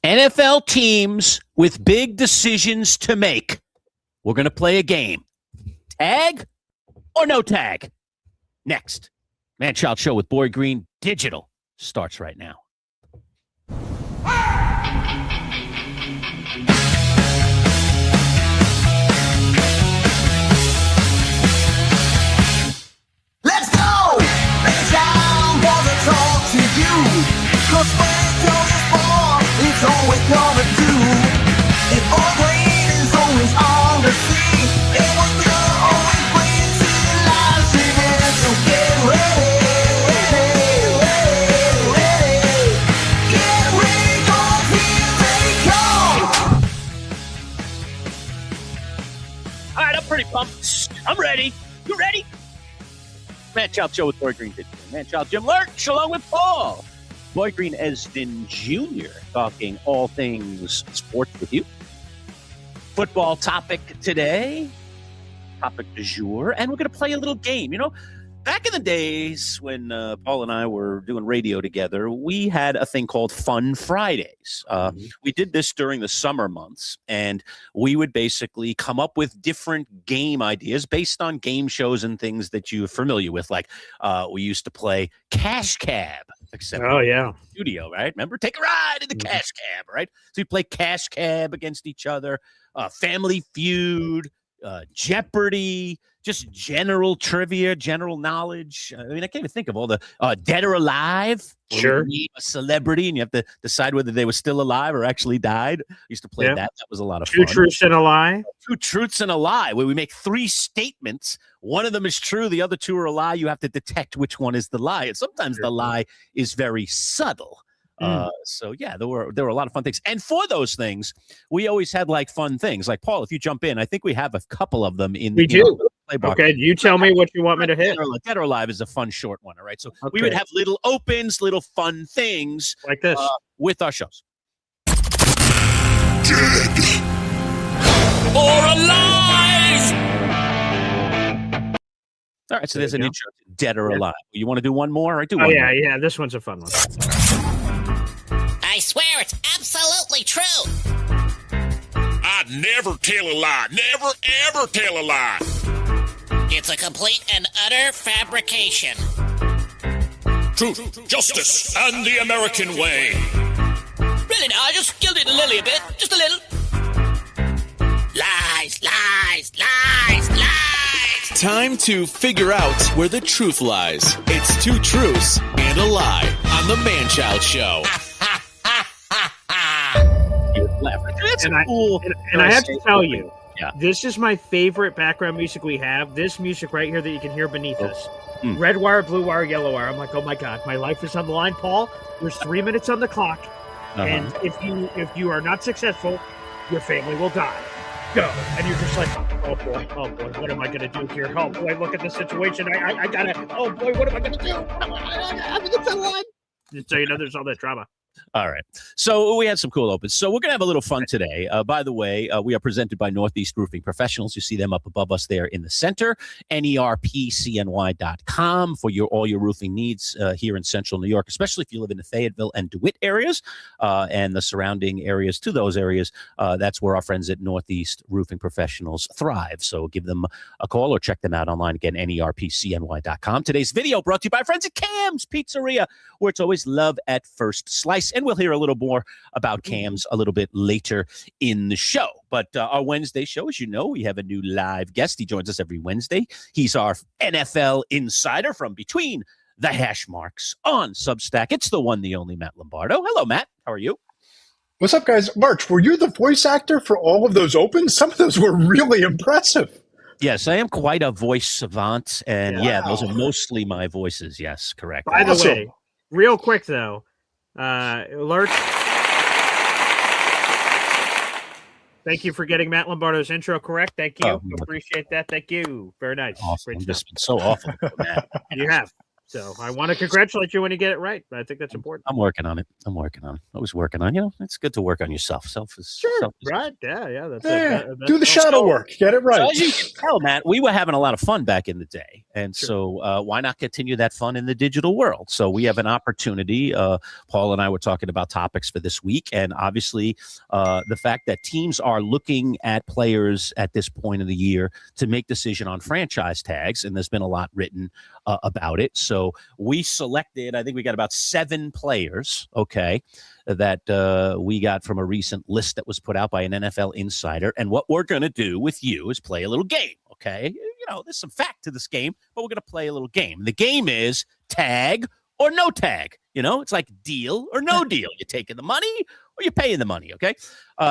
NFL teams with big decisions to make. We're going to play a game. Tag or no tag? Next. Manchild Show with Boy Green Digital starts right now. Let's go! It's time for the talk to you. 'Cause when it comes for, it's all we're gonna do. If all green is always on the sea, it was gonna always bring to life. So get ready, ready. Get ready, 'cause here they come. All right, I'm pretty pumped. I'm ready. You ready? Manchild Show with Boy Green Digital. Manchild Jim Lurch along with Paul. Boy Green Esden Jr. talking all things sports with you. Football topic today. Topic du jour. And we're going to play a little game. You know, back in the days when Paul and I were doing radio together, we had a thing called Fun Fridays. We did this during the summer months, and we would basically come up with different game ideas based on game shows and things that you're familiar with. Like we used to play Cash Cab. Except studio, right? Remember? Take a ride in the Cash Cab, right? So you play Cash Cab against each other, Family Feud, Jeopardy, just general trivia, general knowledge. I mean, I can't even think of all the Dead or Alive. Sure. You name a celebrity and you have to decide whether they were still alive or actually died. I used to play that. That was a lot of fun. Two truths and a lie. Two truths and a lie, where we make three statements. One of them is true. The other two are a lie. You have to detect which one is the lie. And sometimes the lie is very subtle. So yeah, there were a lot of fun things. And for those things, we always had like fun things. Like Paul, if you jump in, I think we have a couple of them in we do. Playbook. Okay, you tell me what you want me to hit. Dead or Alive is a fun short one, all right? So we would have little opens, little fun things like this with our shows. Dead or alive. All right, so there's an intro to Dead or Alive. You want to do one more? I do one more. Yeah, this one's a fun one. I swear it's absolutely true. I'd never tell a lie. Never, ever tell a lie. It's a complete and utter fabrication. Truth, justice, and the American way. Really now, I just gilded the lily a bit. Just a little. Lies, lies, lies, lies. Time to figure out where the truth lies. It's two truths and a lie on the Manchild Show. And I have to tell you, this is my favorite background music we have. This music right here that you can hear beneath us. Red wire, blue wire, yellow wire. I'm like, oh my God, my life is on the line, Paul. There's 3 minutes on the clock. And if you are not successful, your family will die. Go. And you're just like, oh boy, what am I going to do here? Oh boy, look at the situation. I got to, oh boy, what am I going to do? I'm going to line. Just so you know, there's all that drama. All right. So we had some cool opens. So we're going to have a little fun today. By the way, we are presented by Northeast Roofing Professionals. You see them up above us there in the center. NERPCNY.com for all your roofing needs here in central New York, especially if you live in the Fayetteville and DeWitt areas and the surrounding areas to those areas. That's where our friends at Northeast Roofing Professionals thrive. So give them a call or check them out online. Again, NERPCNY.com. Today's video brought to you by our friends at Cam's Pizzeria, where it's always love at first slice. And we'll hear a little more about Cam's a little bit later in the show. But our Wednesday show, as you know, we have a new live guest. He joins us every Wednesday. He's our NFL insider from Between the Hash Marks on Substack. It's the one, the only Matt Lombardo. Hello, Matt. How are you? What's up, guys? March, were you the voice actor for all of those opens? Some of those were really impressive. Yes, I am quite a voice savant. And those are mostly my voices. Yes, correct. By the way, real quick, though, Lurch, thank you for getting Matt Lombardo's intro correct. Thank you. Appreciate that. Thank you. Very nice. Awesome. Great I've stuff. just been so awful, Matt. You have. So I want to congratulate you when you get it right. I think that's important. I'm working on it. Always working on. It's good to work on yourself. Sure, right? Yeah. That's do the shadow work. Get it right. So as you can tell, Matt, we were having a lot of fun back in the day, and so why not continue that fun in the digital world? So we have an opportunity. Paul and I were talking about topics for this week, and obviously the fact that teams are looking at players at this point of the year to make decision on franchise tags, and there's been a lot written about it. So we selected, I think we got about 7 players, okay, that we got from a recent list that was put out by an NFL Insider. And what we're going to do with you is play a little game, okay? There's some fact to this game, but we're going to play a little game. The game is tag or no tag. It's like deal or no deal. You're taking the money or you're paying the money, okay?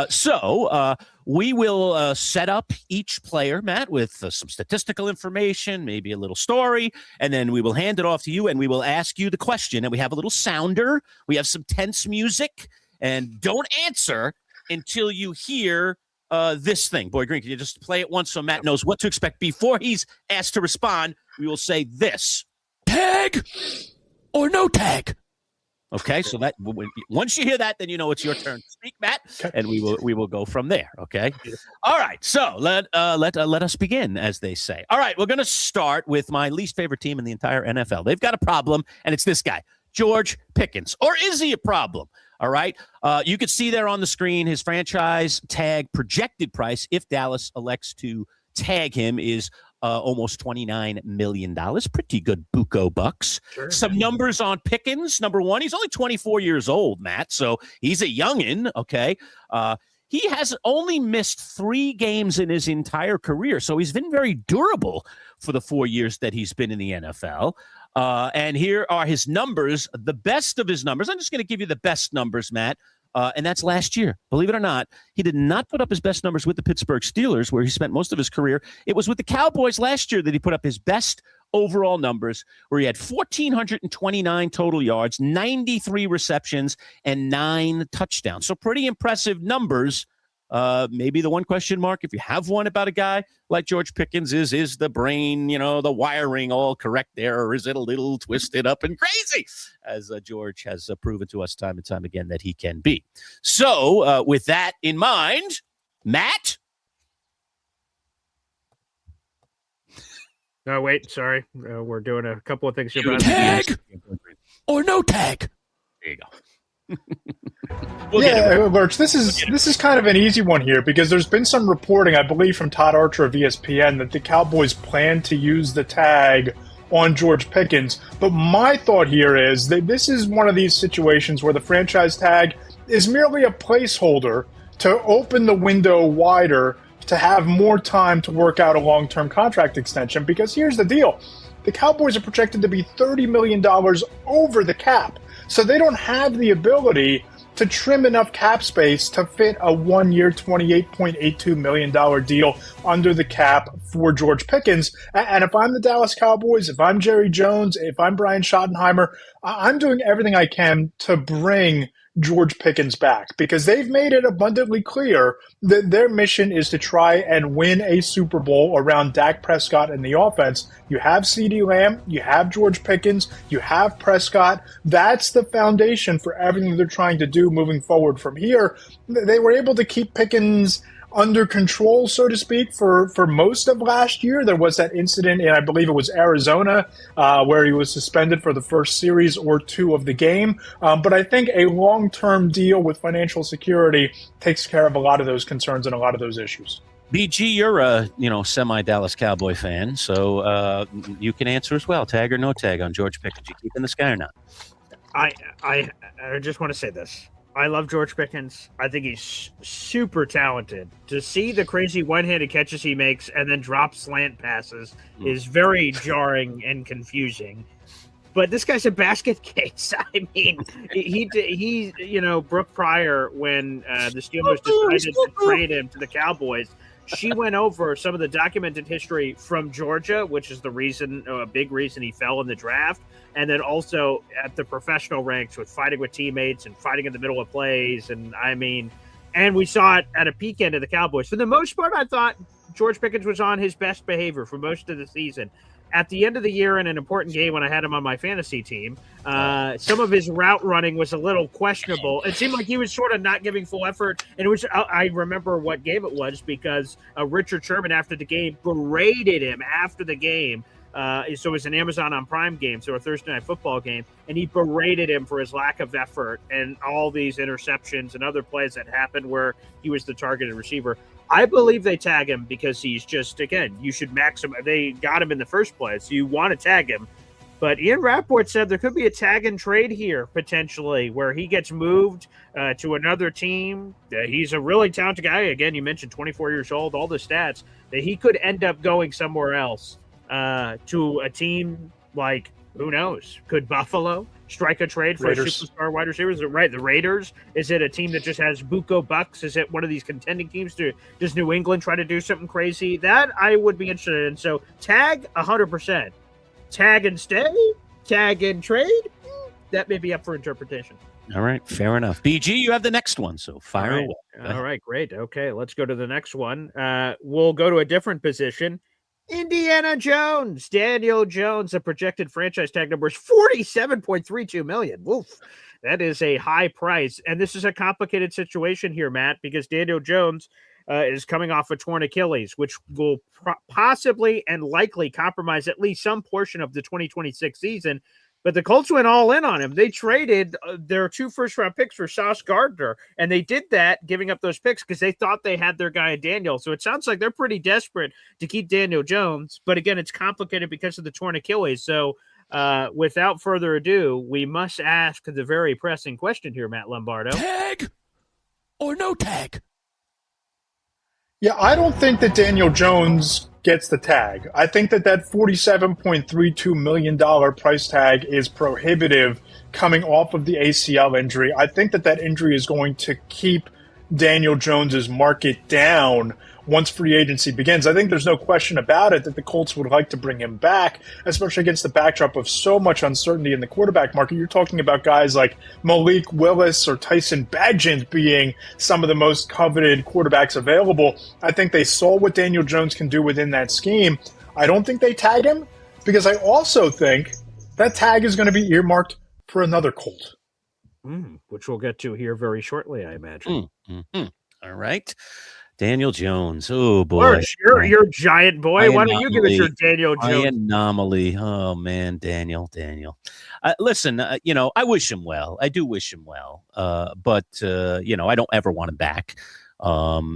So we will set up each player, Matt, with some statistical information, maybe a little story, and then we will hand it off to you, and we will ask you the question, and we have a little sounder. We have some tense music, and don't answer until you hear this thing. Boy Green, can you just play it once so Matt knows what to expect? Before he's asked to respond, we will say this: tag or no tag. Okay, so that once you hear that, then it's your turn to speak, Matt, and we will go from there. Okay, all right. So let us begin, as they say. All right, we're going to start with my least favorite team in the entire NFL. They've got a problem, and it's this guy, George Pickens. Or is he a problem? All right, you could see there on the screen his franchise tag projected price if Dallas elects to tag him is almost $29 million. Pretty good buco bucks. Sure. Some numbers on Pickens. Number one, he's only 24 years old, Matt, so he's a youngin', okay? He has only missed 3 games in his entire career, so he's been very durable for the 4 years that he's been in the NFL. And here are his numbers, the best of his numbers. I'm just going to give you the best numbers, Matt. And that's last year. Believe it or not, he did not put up his best numbers with the Pittsburgh Steelers, where he spent most of his career. It was with the Cowboys last year that he put up his best overall numbers, where he had 1,429 total yards, 93 receptions, and 9 touchdowns. So pretty impressive numbers. Maybe the one question mark, if you have one about a guy like George Pickens, is the brain, the wiring all correct there, or is it a little twisted up and crazy, as George has proven to us time and time again that he can be. So with that in mind, Matt? No, wait, sorry. We're doing a couple of things here. Tag or no tag? There you go. Lurch, this is kind of an easy one here because there's been some reporting, I believe, from Todd Archer of ESPN that the Cowboys plan to use the tag on George Pickens. But my thought here is that this is one of these situations where the franchise tag is merely a placeholder to open the window wider to have more time to work out a long-term contract extension. Because here's the deal. The Cowboys are projected to be $30 million over the cap. So they don't have the ability to trim enough cap space to fit a 1-year, $28.82 million deal under the cap for George Pickens. And if I'm the Dallas Cowboys, if I'm Jerry Jones, if I'm Brian Schottenheimer, I'm doing everything I can to bring George Pickens back because they've made it abundantly clear that their mission is to try and win a Super Bowl around Dak Prescott and the offense. You have CeeDee Lamb, you have George Pickens, you have Prescott. That's the foundation for everything they're trying to do moving forward from here. They were able to keep Pickens under control, so to speak, for most of last year. There was that incident in, I believe it was Arizona, where he was suspended for the first series or 2 of the game. But I think a long-term deal with financial security takes care of a lot of those concerns and a lot of those issues. BG, you're a semi-Dallas Cowboy fan, so you can answer as well. Tag or no tag on George Pickens? You keeping this guy or not? I just want to say this. I love George Pickens. I think he's super talented. To see the crazy one-handed catches he makes and then drop slant passes is very jarring and confusing. But this guy's a basket case. I mean, he Brooke Pryor, when the Steelers decided to trade him to the Cowboys, she went over some of the documented history from Georgia, which is a big reason he fell in the draft. And then also at the professional ranks with fighting with teammates and fighting in the middle of plays. And we saw it at a peak end of the Cowboys. For the most part, I thought George Pickens was on his best behavior for most of the season. at the end of the year in an important game when I had him on my fantasy team, some of his route running was a little questionable. It seemed like he was sort of not giving full effort. And I remember what game it was because Richard Sherman after the game berated him after the game. So it was an Amazon on Prime game, so a Thursday Night Football game, and he berated him for his lack of effort and all these interceptions and other plays that happened where he was the targeted receiver. I believe they tag him because he's just, again, you should maximize. They got him in the first place. You want to tag him. But Ian Rappaport said there could be a tag and trade here, potentially, where he gets moved to another team. He's a really talented guy. Again, you mentioned 24 years old, all the stats, that he could end up going somewhere else. To a team like, who knows? Could Buffalo strike a trade for Raiders. a superstar wide receiver? Is it right? The Raiders? Is it a team that just has Buco Bucks? Is it one of these contending teams? Does New England try to do something crazy? That I would be interested in. So tag 100%. Tag and stay? Tag and trade? That may be up for interpretation. All right, fair enough. BG, you have the next one, so fire away. All right, great. Okay, let's go to the next one. We'll go to a different position. Indiana Jones, Daniel Jones, the projected franchise tag number is $47.32 million. Woof. That is a high price. And this is a complicated situation here, Matt, because Daniel Jones is coming off a torn Achilles, which will possibly and likely compromise at least some portion of the 2026 season. But the Colts went all in on him. They traded their 2 first-round picks for Sauce Gardner, and they did that, giving up those picks because they thought they had their guy in Daniel. So it sounds like they're pretty desperate to keep Daniel Jones. But again, it's complicated because of the torn Achilles. So without further ado, we must ask the very pressing question here, Matt Lombardo. Tag or no tag? Yeah, I don't think that Daniel Jones gets the tag. I think that $47.32 million price tag is prohibitive coming off of the ACL injury. I think that injury is going to keep Daniel Jones's market down once free agency begins. I think there's no question about it that the Colts would like to bring him back, especially against the backdrop of so much uncertainty in the quarterback market. You're talking about guys like Malik Willis or Tyson Bagent being some of the most coveted quarterbacks available. I think they saw what Daniel Jones can do within that scheme. I don't think they tagged him because I also think that tag is going to be earmarked for another Colt. Which we'll get to here very shortly, I imagine. All right. Daniel Jones. Oh, boy. You're giant boy. Why don't you give us your Daniel Jones? Anomaly. Oh, man, Daniel. Listen, I wish him well. I do wish him well. But I don't ever want him back.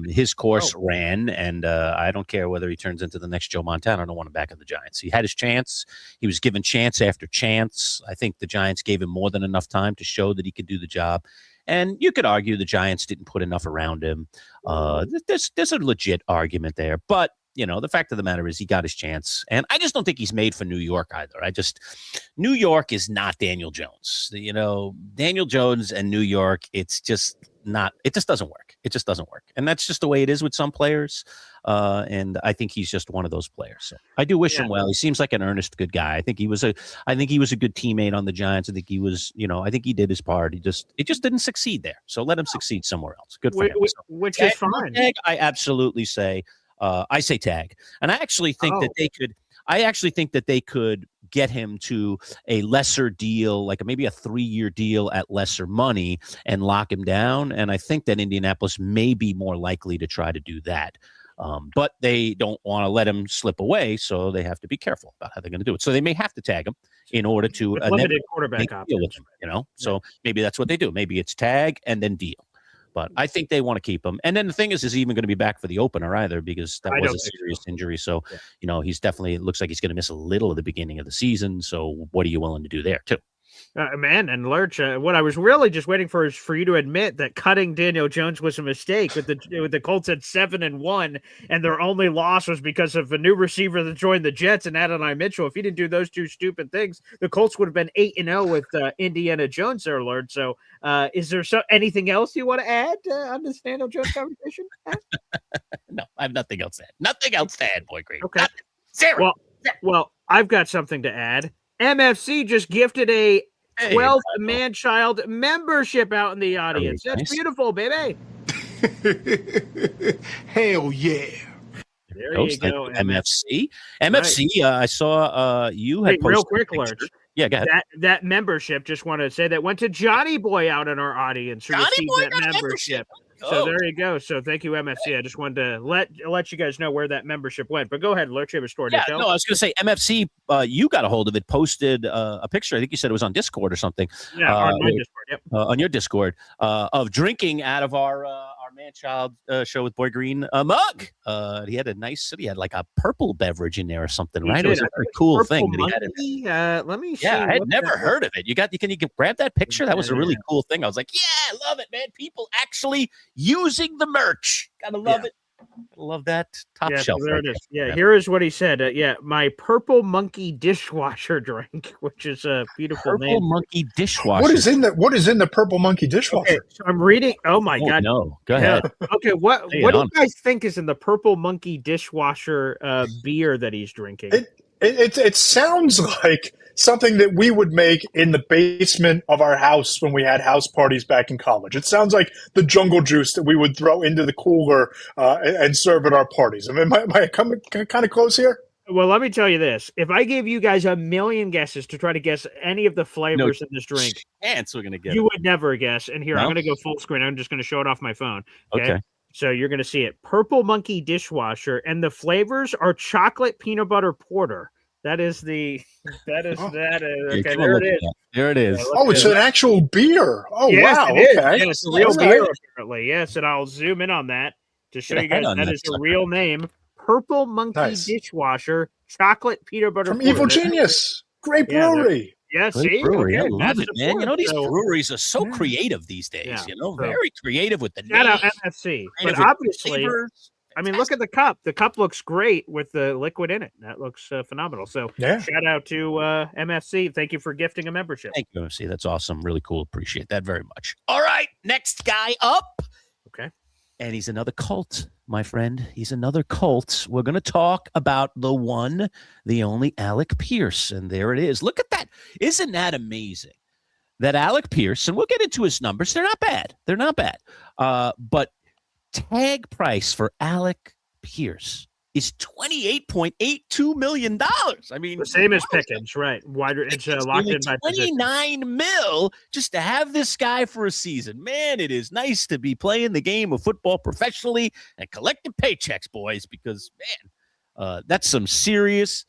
His course ran, and I don't care whether he turns into the next Joe Montana. I don't want him back in the Giants. He had his chance. He was given chance after chance. I think the Giants gave him more than enough time to show that he could do the job. And you could argue the Giants didn't put enough around him. There's a legit argument there. But, the fact of the matter is he got his chance. And I just don't think he's made for New York either. New York is not Daniel Jones. Daniel Jones and New York, it just doesn't work. It just doesn't work. And that's just the way it is with some players. And I think he's just one of those players. So I do wish him well. He seems like an earnest, good guy. I think he was a good teammate on the Giants. I think he was, I think he did his part. It just didn't succeed there. So let him succeed somewhere else. Good for him. Which is fine. Tag, I absolutely say, I say tag. And I actually think that they could. I actually think that they could get him to a lesser deal, like maybe a 3-year deal at lesser money and lock him down. And I think that Indianapolis may be more likely to try to do that. But they don't want to let him slip away, so they have to be careful about how they're going to do it. So they may have to tag him in order to limited quarterback options. With him, So maybe that's what they do. Maybe it's tag and then deal. But I think they want to keep him. And then the thing is he even going to be back for the opener either because that was a serious injury. So, he's definitely looks like he's going to miss a little at the beginning of the season. So what are you willing to do there too? Man, and Lurch, what I was really just waiting for is for you to admit that cutting Daniel Jones was a mistake. With the Colts at 7-1, and their only loss was because of a new receiver that joined the Jets and Adonai Mitchell. If you didn't do those two stupid things, the Colts would have been 8-0 with Indiana Jones there, Lurch. So, is there anything else you want to add on this Daniel Jones conversation? No, I have nothing else to add. Nothing else to add, Boy Green. Okay. Zero. Well, I've got something to add. MFC just gifted a 12th Manchild membership out in the audience. That's beautiful, baby. Hell yeah. There Coach, you go, MFC. MFC, I saw you had posted real quick, Lurch. Yeah, go ahead. That membership, just want to say that went to Johnny Boy out in our audience who received that membership. So there you go. So thank you, MFC. I just wanted to let you guys know where that membership went. But go ahead, Lurch, you have a story to tell. No, I was going to say MFC. You got a hold of it, posted a picture. I think you said it was on Discord or something. Yeah, on my Discord. Yep. On your Discord of drinking out of our Manchild show with Boy Green mug. He had he had like a purple beverage in there or something, right? It was a very cool thing that he had in there. Let me see. Yeah, I had never heard of it. Can you grab that picture? That was a really cool thing. I was like, yeah, I love it, man. People actually using the merch. Gotta love it. Love that top shelf. There it is. Yeah, here is what he said. My purple monkey dishwasher drink, which is a beautiful name. Purple monkey dishwasher. What is in the purple monkey dishwasher? Okay, so I'm reading. Oh my God! No, go ahead. Okay, what do you guys think is in the purple monkey dishwasher beer that he's drinking? It sounds like something that we would make in the basement of our house when we had house parties back in college. It sounds like the jungle juice that we would throw into the cooler and serve at our parties. I mean, am I coming kind of close here? Well, let me tell you this. If I gave you guys a million guesses to try to guess any of the flavors in this drink, we're gonna get you would never guess. And here, I'm going to go full screen. I'm just going to show it off my phone. Okay. So you're going to see it. Purple monkey dishwasher. And the flavors are chocolate peanut butter porter. That is okay, there it is. There it is. It's an actual beer. Oh, yes, wow. It is. Okay. Yeah, it's a real beer, apparently. Yes, and I'll zoom in on that to show you guys that is a real name. Purple monkey dishwasher, chocolate peanut butter from Evil Genius. Great brewery. Yeah, see? Brewery. I love it, man. These breweries are so creative these days, very creative with the shout out MFC. But obviously, I mean, look at the cup. The cup looks great with the liquid in it. That looks phenomenal. So shout out to MFC. Thank you for gifting a membership. Thank you, MFC. That's awesome. Really cool. Appreciate that very much. All right, next guy up. Okay. And he's another cult, my friend. He's another cult. We're going to talk about the one, the only Alec Pierce. And there it is. Look at that. Isn't that amazing? That Alec Pierce, and we'll get into his numbers. They're not bad. But tag price for Alec Pierce is $28.82 million. I mean, the same as Pickens, right? It's locked in by $29 million just to have this guy for a season. Man, it is nice to be playing the game of football professionally and collecting paychecks, boys, because, man, that's some serious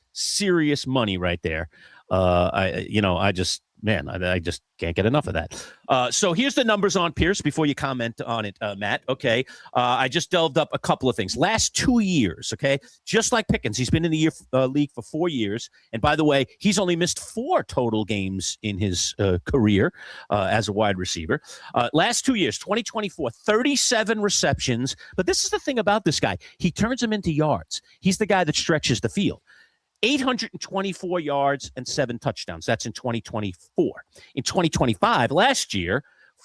money right there. I just can't get enough of that. So here's the numbers on Pierce before you comment on it, Matt. Okay. I just delved up a couple of things. Last 2 years, okay, just like Pickens, he's been in the league for 4 years. And by the way, he's only missed 4 total games in his career as a wide receiver. Last 2 years, 2024, 37 receptions. But this is the thing about this guy. He turns them into yards. He's the guy that stretches the field. 824 yards and 7 touchdowns. That's in 2024. In 2025, last year,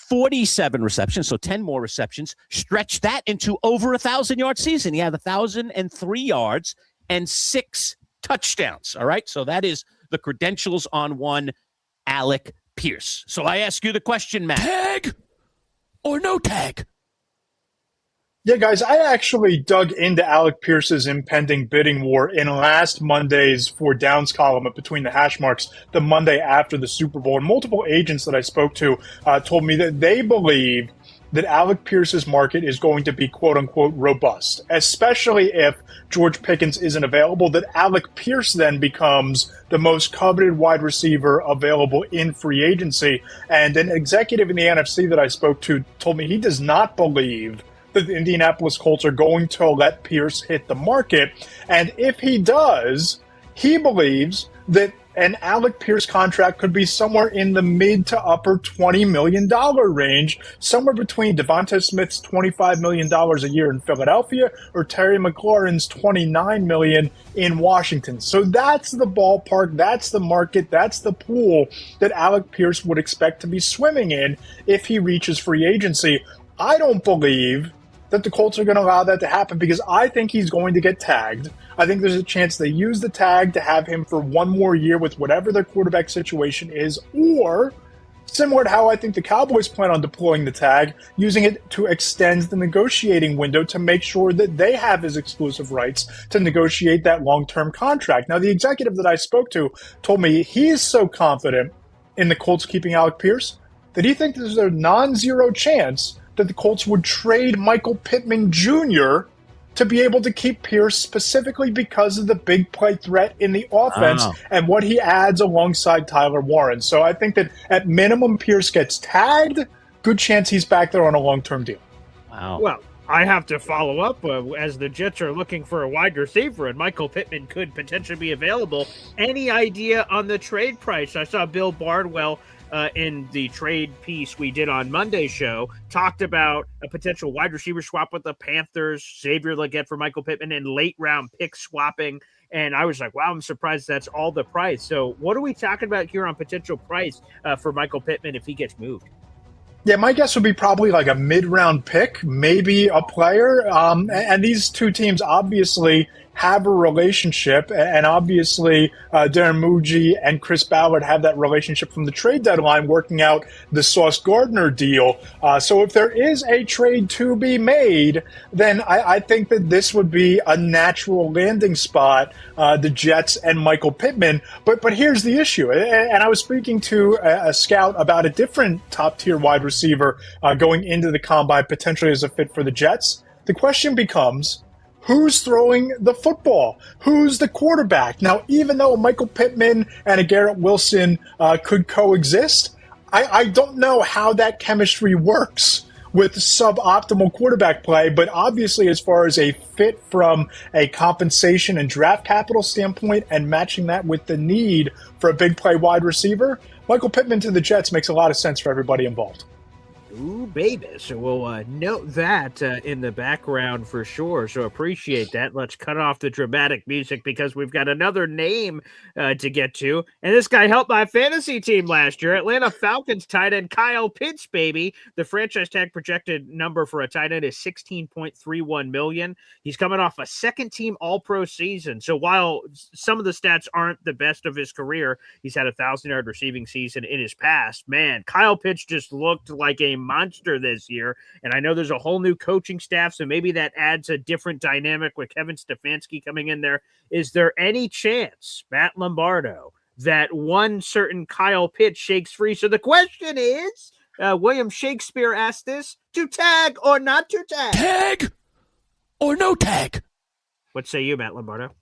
47 receptions, so 10 more receptions, stretched that into over 1,000-yard season. He had 1,003 yards and 6 touchdowns. All right, so that is the credentials on one Alec Pierce. So I ask you the question, Matt. Tag or no tag? Yeah, guys, I actually dug into Alec Pierce's impending bidding war in last Monday's For Downs column between the hash marks, the Monday after the Super Bowl. And multiple agents that I spoke to told me that they believe that Alec Pierce's market is going to be quote-unquote robust, especially if George Pickens isn't available, that Alec Pierce then becomes the most coveted wide receiver available in free agency. And an executive in the NFC that I spoke to told me he does not believe that the Indianapolis Colts are going to let Pierce hit the market. And if he does, he believes that an Alec Pierce contract could be somewhere in the mid to upper $20 million range, somewhere between Devonta Smith's $25 million a year in Philadelphia or Terry McLaurin's $29 million in Washington. So that's the ballpark, that's the market, that's the pool that Alec Pierce would expect to be swimming in if he reaches free agency. I don't believe that the Colts are going to allow that to happen because I think he's going to get tagged. I think there's a chance they use the tag to have him for one more year with whatever their quarterback situation is, or Similar to how I think the Cowboys plan on deploying the tag, using it to extend the negotiating window to make sure that they have his exclusive rights to negotiate that long-term contract. Now, the executive that I spoke to told me he is so confident in the Colts keeping Alec Pierce that he thinks there's a non-zero chance that the Colts would trade Michael Pittman Jr. to be able to keep Pierce specifically because of the big play threat in the offense and what he adds alongside Tyler Warren. So I think that at minimum, Pierce gets tagged. Good chance he's back there on a long-term deal. Wow. Well, I have to follow up as the Jets are looking for a wide receiver, and Michael Pittman could potentially be available. Any idea on the trade price? I saw Bill Bardwell in the trade piece we did on Monday's show, talked about a potential wide receiver swap with the Panthers, Xavier Legette for Michael Pittman, and late round pick swapping. And I was like, wow, I'm surprised that's all the price. So what are we talking about here on potential price for Michael Pittman if he gets moved? Yeah, my guess would be probably like a mid-round pick, maybe a player. And these two teams obviously have a relationship, and obviously Darren Muji and Chris Ballard have that relationship from the trade deadline working out the Sauce Gardner deal. So if there is a trade to be made, then I think that this would be a natural landing spot, the Jets and Michael Pittman. But here's the issue, and I was speaking to a scout about a different top-tier wide receiver going into the combine potentially as a fit for the Jets. The question becomes, who's throwing the football? Who's the quarterback? Now, even though Michael Pittman and a Garrett Wilson could coexist, I don't know how that chemistry works with suboptimal quarterback play. But obviously, as far as a fit from a compensation and draft capital standpoint and matching that with the need for a big play wide receiver, Michael Pittman to the Jets makes a lot of sense for everybody involved. Ooh, baby. So we'll note that in the background for sure. So appreciate that. Let's cut off the dramatic music because we've got another name to get to. And this guy helped my fantasy team last year. Atlanta Falcons tight end Kyle Pitts, baby. The franchise tag projected number for a tight end is $16.31 million. He's coming off a second-team All-Pro season. So while some of the stats aren't the best of his career, he's had a 1,000-yard receiving season in his past. Man, Kyle Pitts just looked like a monster this year, and I know there's a whole new coaching staff, so maybe that adds a different dynamic with Kevin Stefanski coming in there. Is there any chance, Matt Lombardo, that one certain Kyle Pitts shakes free? So the question is, William Shakespeare asked this, to tag or not to tag? Tag or no tag? What say you, Matt Lombardo?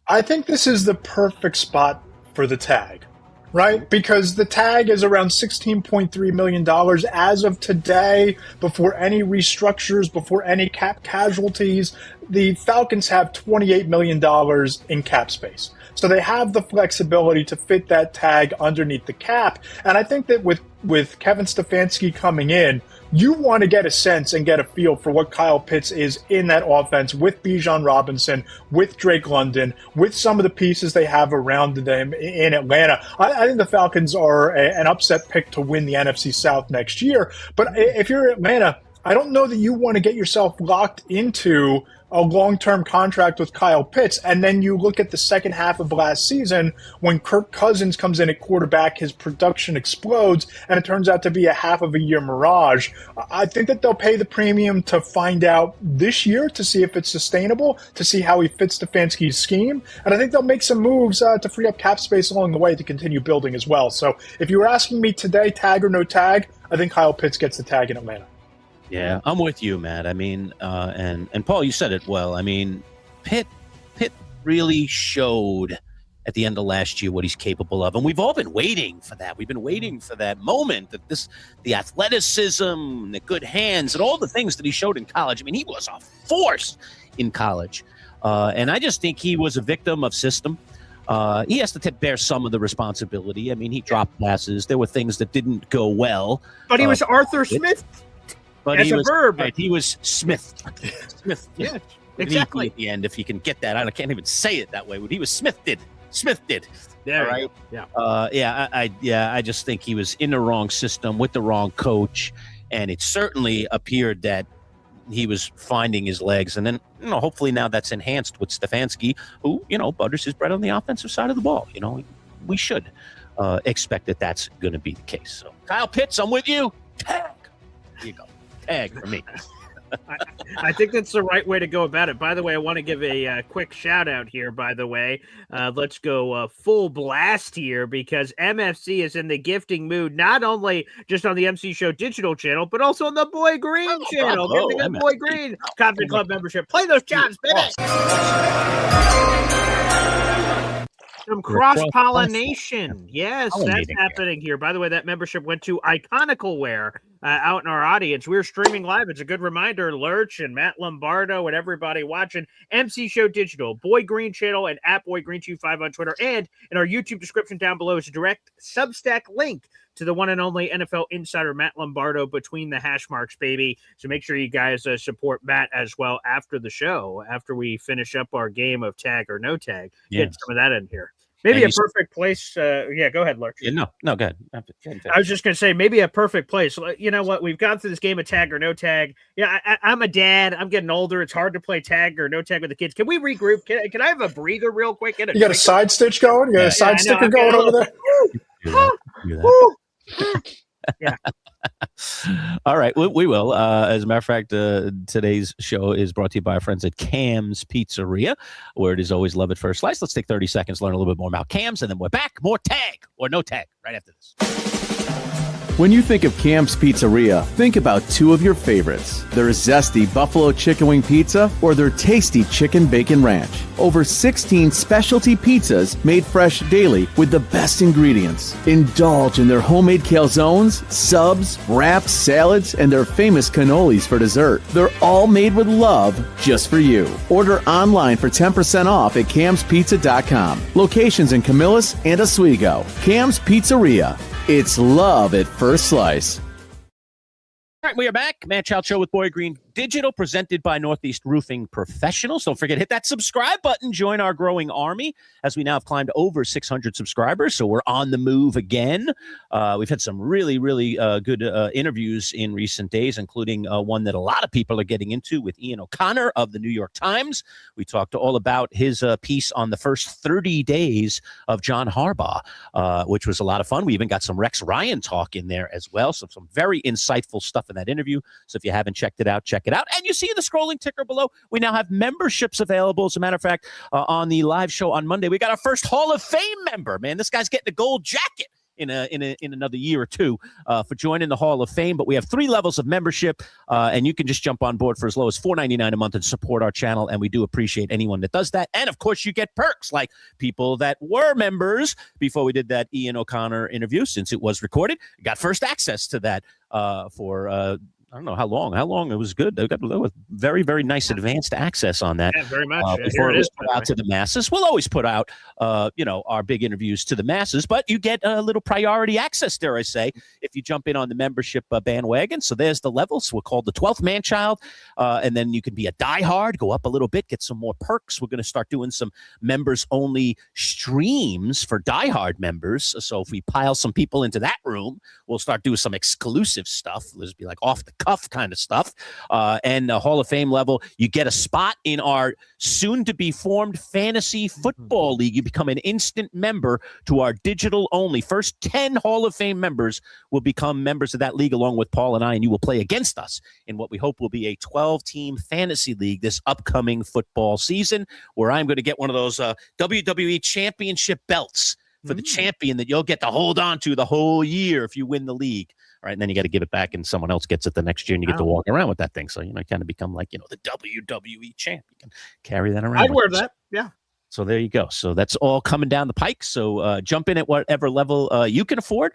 I think this is the perfect spot for the tag. Right? Because the tag is around $16.3 million as of today, before any restructures, before any cap casualties. The Falcons have $28 million in cap space. So they have the flexibility to fit that tag underneath the cap. And I think that with Kevin Stefanski coming in, you want to get a sense and get a feel for what Kyle Pitts is in that offense with Bijan Robinson, with Drake London, with some of the pieces they have around them in Atlanta. I think the Falcons are an upset pick to win the NFC South next year. But if you're Atlanta, I don't know that you want to get yourself locked into a long-term contract with Kyle Pitts, and then you look at the second half of last season when Kirk Cousins comes in at quarterback, his production explodes, and it turns out to be a half-of-a-year mirage. I think that they'll pay the premium to find out this year to see if it's sustainable, to see how he fits Stefanski's scheme, and I think they'll make some moves to free up cap space along the way to continue building as well. So if you were asking me today, tag or no tag, I think Kyle Pitts gets the tag in Atlanta. Yeah, I'm with you, Matt. I mean, and Paul, you said it well. I mean, Pitt really showed at the end of last year what he's capable of, and we've all been waiting for that. We've been waiting for that moment, that the athleticism, the good hands, and all the things that he showed in college. I mean, he was a force in college, and I just think he was a victim of system. He has to bear some of the responsibility. I mean, he dropped passes. There were things that didn't go well. But he was Arthur Smith. But as a verb. Right, he was Smith. Yeah, exactly. At the end, if you can get that, I can't even say it that way. But he was Smith did. Yeah, right. Yeah. I just think he was in the wrong system with the wrong coach, and it certainly appeared that he was finding his legs. And then, hopefully now that's enhanced with Stefanski, who, butters his bread on the offensive side of the ball. We should. expect that that's going to be the case. So, Kyle Pitts, I'm with you. Tag. Here you go. Tag for me. I think that's the right way to go about it. By the way, I want to give a quick shout out here, by the way. Let's go full blast here because MFC is in the gifting mood, not only just on the MC Show digital channel, but also on the Boy Green channel. Giving the Boy Green Confident Club membership. Play those chimes, baby. Some cross-pollination. Yes, that's happening here. By the way, that membership went to Iconicalware out in our audience. We're streaming live. It's a good reminder. Lurch and Matt Lombardo and everybody watching MC Show Digital, Boy Green channel, and @BoyGreen25 on Twitter. And in our YouTube description down below is a direct Substack link to the one and only NFL Insider Matt Lombardo between the hash marks, baby. So make sure you guys support Matt as well after the show, after we finish up our game of tag or no tag. Get some of that in here. Maybe a perfect place. Go ahead, Lurch. Yeah, no, go ahead. I was just going to say, maybe a perfect place. You know what? We've gone through this game of tag or no tag. Yeah, I'm a dad. I'm getting older. It's hard to play tag or no tag with the kids. Can we regroup? Can I have a breather real quick? You got a side stitch going? You got a side sticker going over there? Yeah. All right, we will. As a matter of fact, today's show is brought to you by our friends at Cam's Pizzeria, where it is always love at first slice. Let's take 30 seconds, learn a little bit more about Cam's, and then we're back. More tag or no tag right after this. When you think of Cam's Pizzeria, think about two of your favorites. Their zesty buffalo chicken wing pizza or their tasty chicken bacon ranch. Over 16 specialty pizzas made fresh daily with the best ingredients. Indulge in their homemade calzones, subs, wraps, salads, and their famous cannolis for dessert. They're all made with love just for you. Order online for 10% off at camspizza.com. Locations in Camillus and Oswego. Cam's Pizzeria. It's love at first slice. All right, we are back. Manchild Show with Boy Green Digital, presented by Northeast Roofing Professionals. Don't forget, hit that subscribe button. Join our growing army as we now have climbed over 600 subscribers. So we're on the move again. We've had some really, really good interviews in recent days, including one that a lot of people are getting into with Ian O'Connor of the New York Times. We talked all about his piece on the first 30 days of John Harbaugh, which was a lot of fun. We even got some Rex Ryan talk in there as well. So some very insightful stuff in that interview. So if you haven't checked it out, check it out. And you see the scrolling ticker below. We now have memberships available. As a matter of fact, on the live show on Monday, we got our first Hall of Fame member. Man, this guy's getting a gold jacket in another year or two for joining the Hall of Fame. But we have 3 levels of membership, and you can just jump on board for as low as $4.99 a month and support our channel. And we do appreciate anyone that does that. And of course, you get perks like people that were members before we did that Ian O'Connor interview, since it was recorded, got first access to that for I don't know how long. It was good. They got very, very nice advanced access on that. Yeah, very much. Before it was put out to the masses. We'll always put out, our big interviews to the masses, but you get a little priority access, dare I say, if you jump in on the membership bandwagon. So there's the levels. We're called the 12th Manchild. And then you can be a diehard, go up a little bit, get some more perks. We're going to start doing some members-only streams for diehard members. So if we pile some people into that room, we'll start doing some exclusive stuff. There's be like off the cuff kind of stuff. And the Hall of Fame level, you get a spot in our soon-to-be formed fantasy football league. You become an instant member to our digital only. First 10 Hall of Fame members will become members of that league along with Paul and I, and you will play against us in what we hope will be a 12-team fantasy league this upcoming football season, where I'm going to get one of those WWE championship belts for the champion that you'll get to hold on to the whole year if you win the league. Right, and then you got to give it back, and someone else gets it the next year, and you get to walk around with that thing. So, kind of become like, the WWE champ. You can carry that around. I'd wear that, yeah. So there you go. So that's all coming down the pike. So jump in at whatever level you can afford.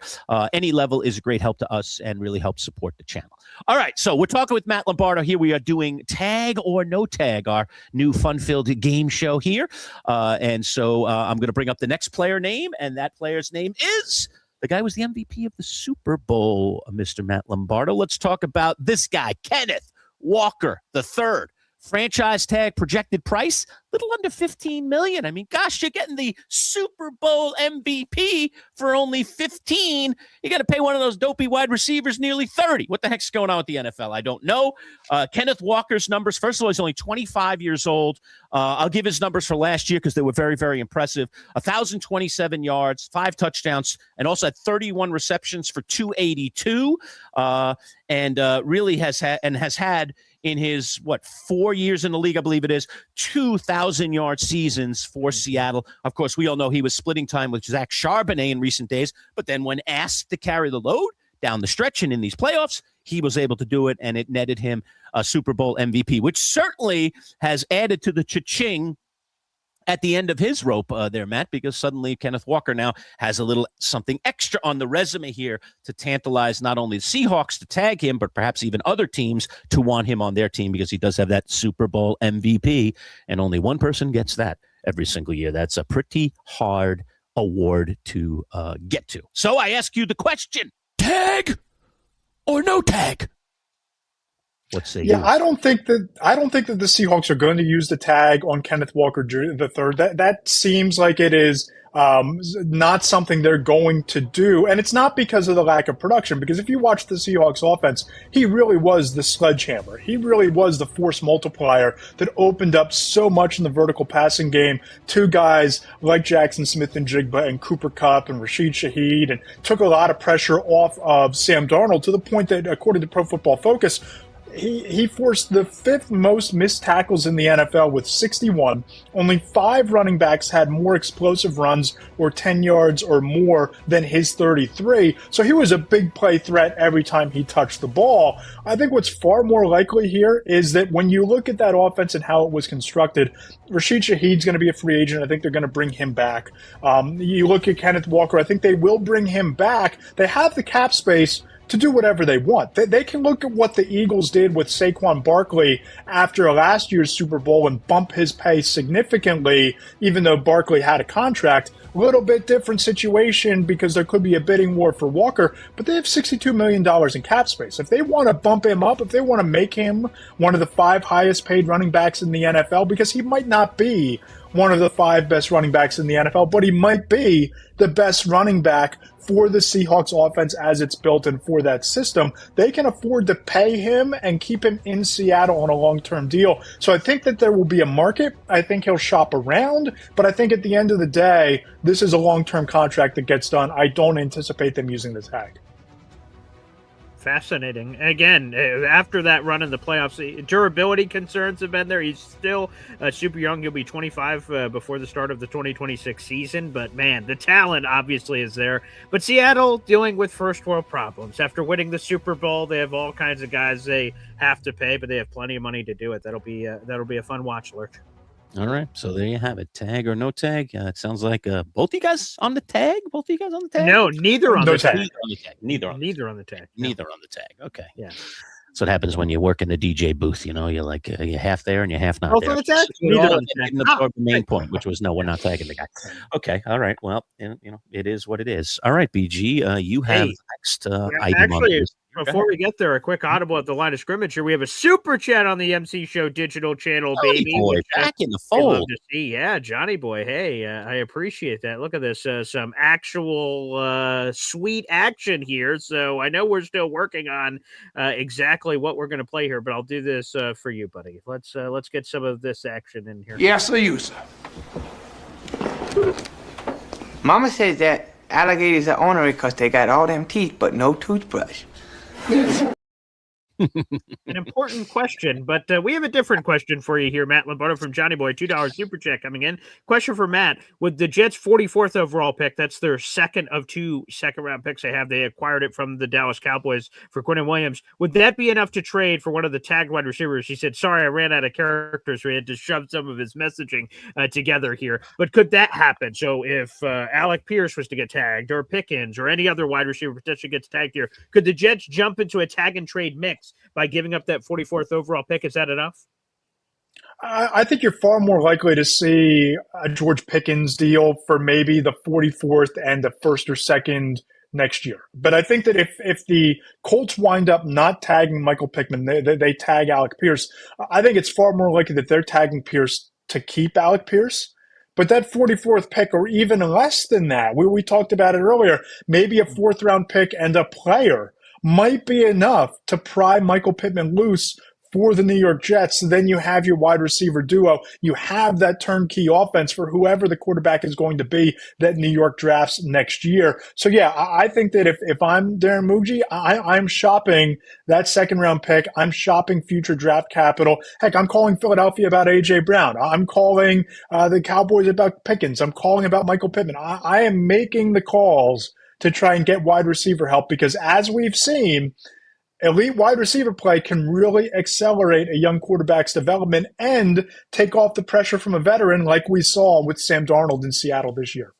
Any level is a great help to us and really helps support the channel. All right, so we're talking with Matt Lombardo here. We are doing Tag or No Tag, our new fun-filled game show here. And so I'm going to bring up the next player name, and that player's name is... the guy was the MVP of the Super Bowl, Mr. Matt Lombardo. Let's talk about this guy, Kenneth Walker III. Franchise tag projected price, little under $15 million. I mean, gosh, you're getting the Super Bowl MVP for only 15. You got to pay one of those dopey wide receivers nearly 30. What the heck's going on with the NFL? I don't know. Kenneth Walker's numbers, first of all, he's only 25 years old. I'll give his numbers for last year because they were very, very impressive. 1,027 yards, 5 touchdowns, and also had 31 receptions for 282. And really has had in his 4 years in the league, I believe it is, 2,000-yard seasons for Seattle. Of course, we all know he was splitting time with Zach Charbonnet in recent days, but then when asked to carry the load down the stretch and in these playoffs, he was able to do it, and it netted him a Super Bowl MVP, which certainly has added to the cha-ching at the end of his rope there, Matt, because suddenly Kenneth Walker now has a little something extra on the resume here to tantalize not only the Seahawks to tag him, but perhaps even other teams to want him on their team because he does have that Super Bowl MVP, and only one person gets that every single year. That's a pretty hard award to get to. So I ask you the question, tag or no tag? What say you? I don't think that the Seahawks are going to use the tag on Kenneth Walker the third. That seems like it is not something they're going to do, and it's not because of the lack of production. Because if you watch the Seahawks offense, he really was the sledgehammer. He really was the force multiplier that opened up so much in the vertical passing game to guys like Jackson Smith and Jigba and Cooper Kupp and Rashid Shaheed, and took a lot of pressure off of Sam Darnold to the point that, according to Pro Football Focus, he forced the 5th most missed tackles in the NFL with 61. Only 5 running backs had more explosive runs or 10 yards or more than his 33. So he was a big play threat every time he touched the ball. I think what's far more likely here is that when you look at that offense and how it was constructed, Rashid Shaheed's going to be a free agent. I think they're going to bring him back. You look at Kenneth Walker, I think they will bring him back. They have the cap space to do whatever they want. They can look at what the Eagles did with Saquon Barkley after last year's Super Bowl and bump his pay significantly, even though Barkley had a contract. A little bit different situation because there could be a bidding war for Walker, but they have $62 million in cap space. If they want to bump him up, if they want to make him one of the 5 highest paid running backs in the NFL, because he might not be one of the 5 best running backs in the NFL, but he might be the best running back for the Seahawks offense as it's built and for that system, they can afford to pay him and keep him in Seattle on a long-term deal. So I think that there will be a market. I think he'll shop around, but I think at the end of the day, this is a long-term contract that gets done. I don't anticipate them using the tag. Fascinating. Again, after that run in the playoffs, durability concerns have been there. He's still super young. He'll be 25 before the start of the 2026 season. But, man, the talent obviously is there. But Seattle dealing with first world problems. After winning the Super Bowl, they have all kinds of guys they have to pay, but they have plenty of money to do it. That'll be a fun watch, Lurch. All right, so there you have it. Tag or no tag? It sounds like both you guys on the tag? Both of you guys on the tag? No, neither on the tag. Neither on the tag. Okay. Yeah. That's what happens when you work in the DJ booth. You're like, you're half there and you're half not both there. On the tag? Neither on the tag. Didn't absorb the main point, which was, no, we're not tagging the guy. Okay, all right. Well, it is what it is. All right, BG, you have next item on this. Before we get there, a quick audible at the line of scrimmage here. We have a super chat on the MC Show digital channel, baby. Boy, back in the fold. Love to see. Yeah, Johnny Boy. Hey, I appreciate that. Look at this. Some actual sweet action here. So I know we're still working on exactly what we're going to play here, but I'll do this for you, buddy. Let's get some of this action in here. Yes, sir, you, sir. Mama says that alligators are ornery because they got all them teeth but no toothbrush. An important question, but we have a different question for you here, Matt Lombardo from Johnny Boy. $2 super chat coming in. Question for Matt: with the Jets' 44th overall pick, that's their second of 2 second-round picks they have. They acquired it from the Dallas Cowboys for Quinnen Williams. Would that be enough to trade for one of the tagged wide receivers? He said, "Sorry, I ran out of characters. We had to shove some of his messaging together here." But could that happen? So if Alec Pierce was to get tagged, or Pickens, or any other wide receiver potentially gets tagged here, could the Jets jump into a tag and trade mix by giving up that 44th overall pick? Is that enough? I think you're far more likely to see a George Pickens deal for maybe the 44th and the 1st or 2nd next year. But I think that if the Colts wind up not tagging Michael Pittman, they tag Alec Pierce, I think it's far more likely that they're tagging Pierce to keep Alec Pierce. But that 44th pick, or even less than that, we talked about it earlier, maybe a 4th-round pick and a player might be enough to pry Michael Pittman loose for the New York Jets. So then you have your wide receiver duo. You have that turnkey offense for whoever the quarterback is going to be that New York drafts next year. So, yeah, I think that if I'm Darren Mugji, I'm shopping that 2nd-round pick. I'm shopping future draft capital. Heck, I'm calling Philadelphia about A.J. Brown. I'm calling the Cowboys about Pickens. I'm calling about Michael Pittman. I am making the calls to try and get wide receiver help because, as we've seen, elite wide receiver play can really accelerate a young quarterback's development and take off the pressure from a veteran like we saw with Sam Darnold in Seattle this year.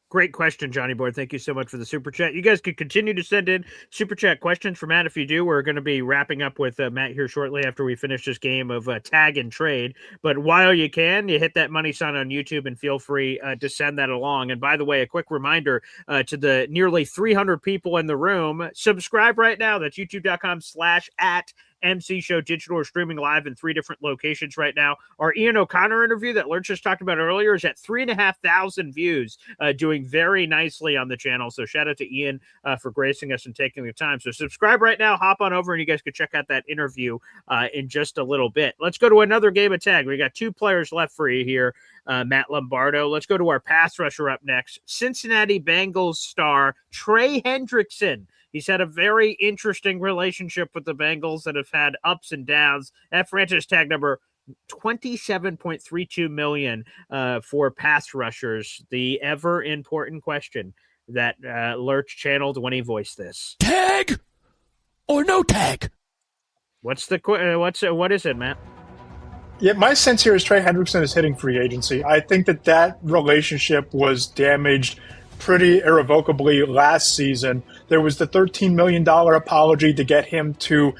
Great question, Johnny Boy. Thank you so much for the super chat. You guys can continue to send in super chat questions for Matt. If you do, we're going to be wrapping up with Matt here shortly after we finish this game of tag and trade. But while you can, you hit that money sign on YouTube and feel free to send that along. And by the way, a quick reminder to the nearly 300 people in the room, subscribe right now. That's youtube.com/@MC Show Digital. Or streaming live in 3 different locations right now. Our Ian O'Connor interview that Lurch just talked about earlier is at 3,500 views, doing very nicely on the channel. So shout out to Ian for gracing us and taking the time. So subscribe right now, hop on over, and you guys can check out that interview in just a little bit. Let's go to another game of tag. We got 2 players left for you here, Matt Lombardo. Let's go to our pass rusher up next. Cincinnati Bengals star Trey Hendrickson. He's had a very interesting relationship with the Bengals that have had ups and downs. That franchise tag number $27.32 million for pass rushers. The ever important question that Lurch channeled when he voiced this: tag or no tag? What is it, Matt? Yeah, my sense here is Trey Hendrickson is hitting free agency. I think that relationship was damaged pretty irrevocably last season. There was the $13 million apology to get him to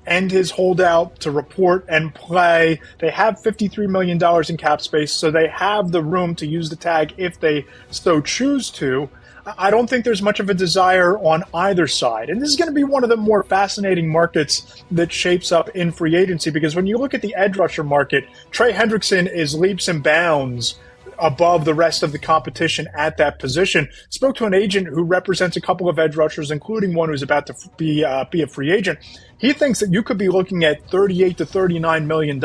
end his holdout, to report and play. They have $53 million in cap space, so they have the room to use the tag if they so choose to. I don't think there's much of a desire on either side. And this is going to be one of the more fascinating markets that shapes up in free agency, because when you look at the edge rusher market, Trey Hendrickson is leaps and bounds above the rest of the competition at that position. Spoke to an agent who represents a couple of edge rushers, including one who's about to be a free agent. He thinks that you could be looking at $38 to $39 million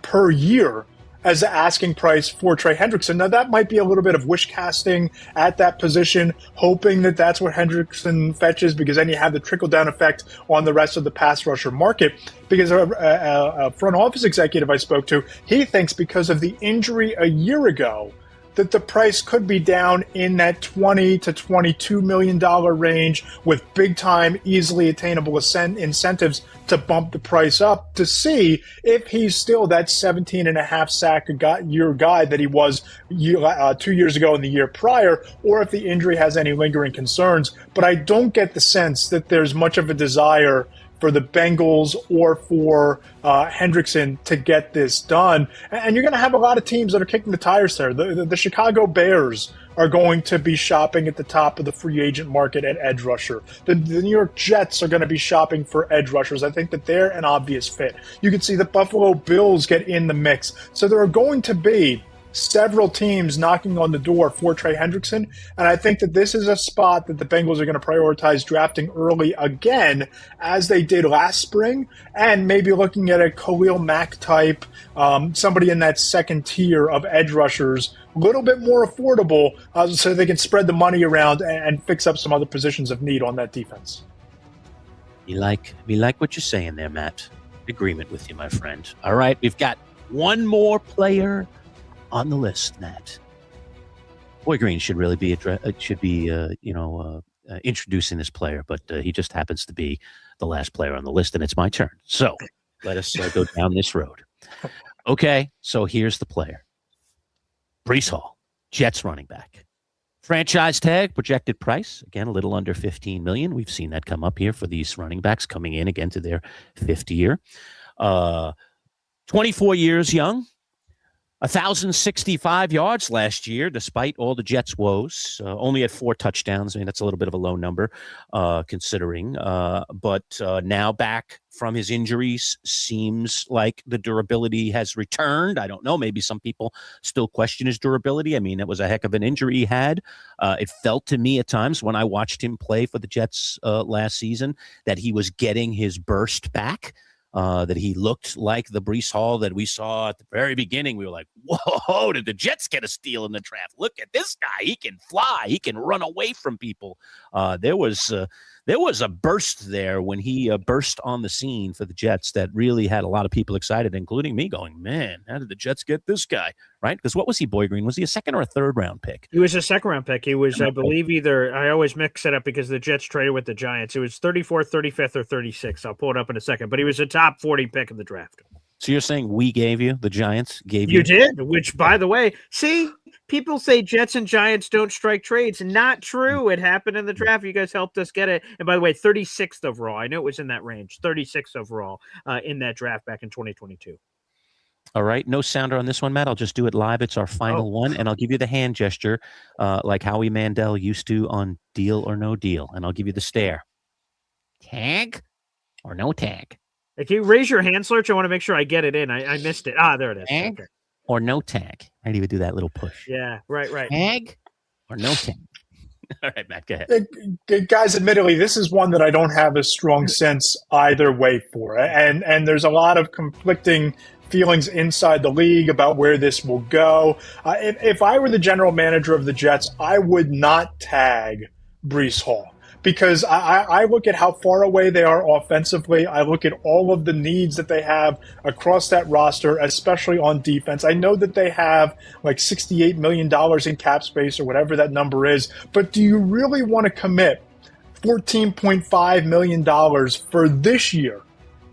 per year as the asking price for Trey Hendrickson. Now, that might be a little bit of wish casting at that position, hoping that that's what Hendrickson fetches, because then you have the trickle-down effect on the rest of the pass rusher market. Because a front office executive I spoke to, he thinks because of the injury a year ago, that the price could be down in that $20 to $22 million range, with big-time, easily attainable incentives to bump the price up, to see if he's still that 17.5 sack year guy that he was 2 years ago and the year prior, or if the injury has any lingering concerns. But I don't get the sense that there's much of a desire for the Bengals or for Hendrickson to get this done. And you're going to have a lot of teams that are kicking the tires there. The Chicago Bears are going to be shopping at the top of the free agent market at edge rusher. The New York Jets are going to be shopping for edge rushers. I think that they're an obvious fit. You can see the Buffalo Bills get in the mix. So there are going to be several teams knocking on the door for Trey Hendrickson, and I think that this is a spot that the Bengals are going to prioritize drafting early again, as they did last spring, and maybe looking at a Khalil Mack type, somebody in that second tier of edge rushers, a little bit more affordable, so they can spread the money around and fix up some other positions of need on that defense. We like what you're saying there, Matt. Agreement with you, my friend. All right, we've got one more player on the list, Matt. Boy Green should really be introducing this player, but he just happens to be the last player on the list, and it's my turn. So let us go down this road. Okay, so here's the player. Breece Hall, Jets running back. Franchise tag, projected price, again, a little under $15 million. We've seen that come up here for these running backs coming in again to their 5th year. 24 years young. 1,065 yards last year, despite all the Jets' woes. Only at 4 touchdowns. I mean, that's a little bit of a low number, considering. But now back from his injuries, seems like the durability has returned. I don't know. Maybe some people still question his durability. I mean, it was a heck of an injury he had. It felt to me at times when I watched him play for the Jets last season that he was getting his burst back. That he looked like the Breece Hall that we saw at the very beginning. We were like, whoa, did the Jets get a steal in the draft? Look at this guy. He can fly. He can run away from people. There was a burst there when he burst on the scene for the Jets that really had a lot of people excited, including me, going, man, how did the Jets get this guy? Right? Because what was he, Boy Green? Was he a 2nd or a 3rd round pick? He was a 2nd round pick. He was, I believe, I always mix it up because the Jets traded with the Giants. It was 34th, 35th, or 36th. I'll pull it up in a second. But he was a top 40 pick in the draft. So you're saying we gave you, the Giants gave you? You did, which, by the way, see, people say Jets and Giants don't strike trades. Not true. It happened in the draft. You guys helped us get it. And by the way, 36th overall. I knew it was in that range. 36th overall in that draft back in 2022. All right. No sounder on this one, Matt. I'll just do it live. It's our final one. And I'll give you the hand gesture like Howie Mandel used to on Deal or No Deal. And I'll give you the stare. Tag or no tag? Can you raise your hand, Lurch? I want to make sure I get it in. I missed it. There it is. Tag okay. or no tag? I didn't even do that little push. Yeah, right. Tag or no tag? All right, Matt, go ahead. Guys, admittedly, this is one that I don't have a strong sense either way for. And there's a lot of conflicting feelings inside the league about where this will go. If I were the general manager of the Jets, I would not tag Breece Hall. Because I look at how far away they are offensively. I look at all of the needs that they have across that roster, especially on defense. I know that they have like $68 million in cap space or whatever that number is. But do you really want to commit $14.5 million for this year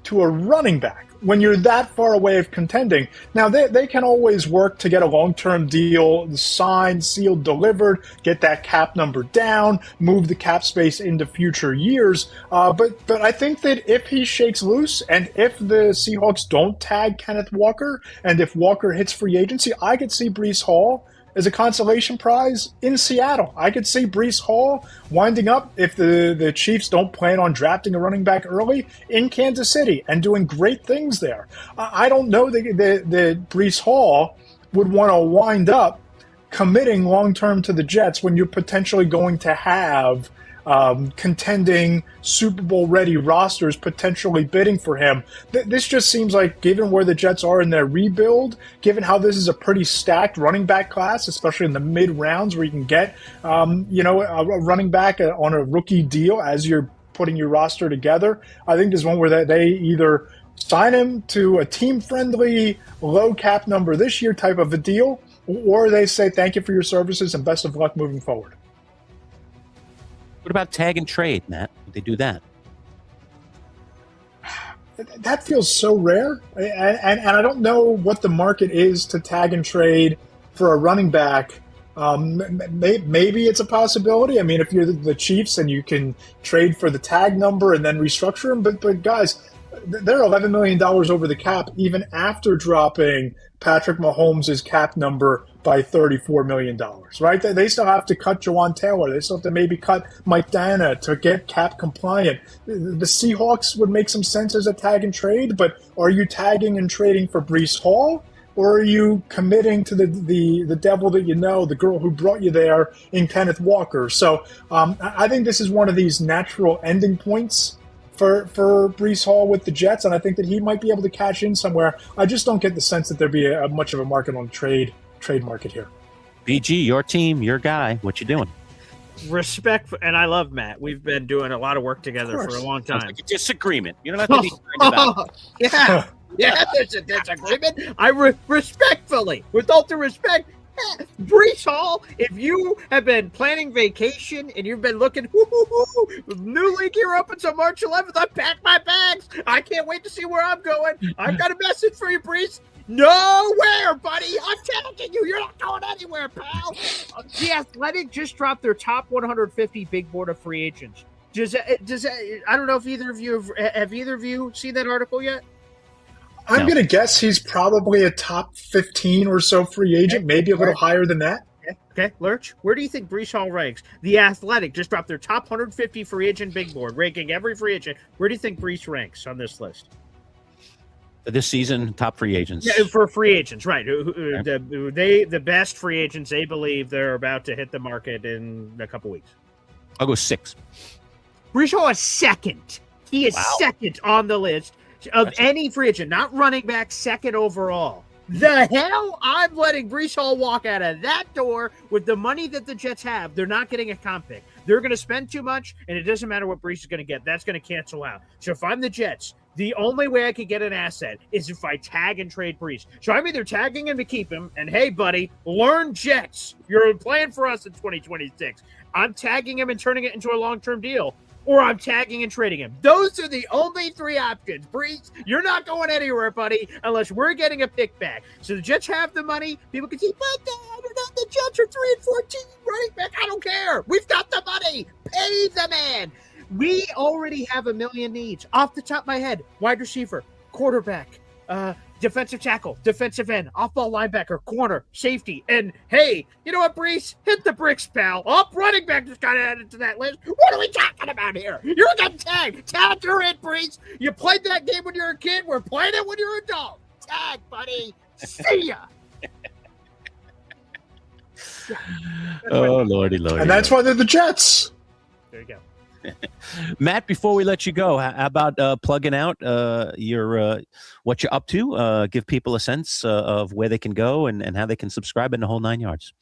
to a running back when you're that far away of contending? Now, they can always work to get a long-term deal signed, sealed, delivered, get that cap number down, move the cap space into future years. But I think that if he shakes loose and if the Seahawks don't tag Kenneth Walker and if Walker hits free agency, I could see Breece Hall as a consolation prize in Seattle. I could see Breece Hall winding up, if the Chiefs don't plan on drafting a running back early, in Kansas City and doing great things there. I don't know that Breece Hall would want to wind up committing long-term to the Jets when you're potentially going to have contending Super Bowl ready rosters potentially bidding for him. This just seems like, given where the Jets are in their rebuild, given how this is a pretty stacked running back class, especially in the mid rounds where you can get a running back on a rookie deal as you're putting your roster together. I think there's one where they either sign him to a team friendly low cap number this year type of a deal, or they say thank you for your services and best of luck moving forward. What about tag and trade, Matt? Would they do that? That feels so rare. And I don't know what the market is to tag and trade for a running back. Maybe it's a possibility. I mean, if you're the Chiefs and you can trade for the tag number and then restructure them. But guys, they're $11 million over the cap even after dropping Patrick Mahomes' cap number by $34 million, right? They still have to cut Jawan Taylor. They still have to maybe cut Mike Diana to get cap compliant. The Seahawks would make some sense as a tag and trade, but are you tagging and trading for Breece Hall? Or are you committing to the devil that you know, the girl who brought you there in Kenneth Walker? So I think this is one of these natural ending points for Breece Hall with the Jets, and I think that he might be able to cash in somewhere. I just don't get the sense that there'd be much of a market on trade market here. BG, your team, your guy. What you doing? Respect, and I love Matt. We've been doing a lot of work together for a long time. Like a disagreement. You don't have to be kind about it. Yeah, there's a disagreement. I respectfully, with all due respect, Breece Hall, if you have been planning vacation and you've been looking, new league year opens on March 11th, I packed my bags. I can't wait to see where I'm going. I've got a message for you, Breece. Nowhere, buddy. I'm tagging you. You're not going anywhere, pal. The Athletic just dropped their top 150 big board of free agents. Does I don't know if either of you have either of you seen that article yet? I'm going to guess he's probably a top 15 or so free agent, maybe a little higher than that. Okay, Lurch, where do you think Breece Hall ranks? The Athletic just dropped their top 150 free agent big board, ranking every free agent. Where do you think Breece ranks on this list? This season, top free agents. Yeah, for free agents, right. The best free agents, they believe they're about to hit the market in a couple weeks. I'll go 6. Breece Hall is second. He is second on the list of any free agent, not running back, second overall. The hell? I'm letting Breece Hall walk out of that door with the money that the Jets have. They're not getting a comp pick. They're going to spend too much, and it doesn't matter what Breece is going to get. That's going to cancel out. So if I'm the Jets, the only way I could get an asset is if I tag and trade Breece. So I'm either tagging him to keep him, and hey, buddy, learn Jets. You're playing for us in 2026. I'm tagging him and turning it into a long-term deal, or I'm tagging and trading him. Those are the only 3 options. Breece, you're not going anywhere, buddy, unless we're getting a pick back. So the Jets have the money. People can say, but the Jets are 3-14 running back. I don't care. We've got the money. Pay the man. We already have a million needs. Off the top of my head, wide receiver, quarterback, defensive tackle, defensive end, off-ball linebacker, corner, safety, and hey, you know what, Breece? Hit the bricks, pal. Running back just got added to that list. What are we talking about here? You're getting tagged. Tag your in, Breece. You played that game when you were a kid. We're playing it when you're an adult. Tag, buddy. See ya. Oh, Lordy. And that's why they're the Jets. There you go. Matt, before we let you go, how about plugging out your what you're up to? Give people a sense of where they can go and how they can subscribe in the whole 9 yards.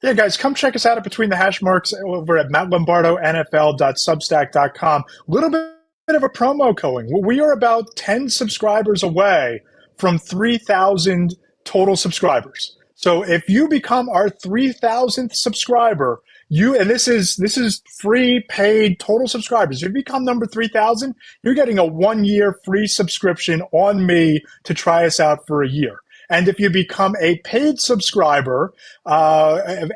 Yeah, guys, come check us out at Between the Hash Marks over at mattlombardo.nfl.substack.com. A little bit of a promo going. We are about 10 subscribers away from 3,000 total subscribers. So if you become our 3,000th subscriber, and this is free paid total subscribers. If you become number 3,000, you're getting a 1-year free subscription on me to try us out for a year. And if you become a paid subscriber,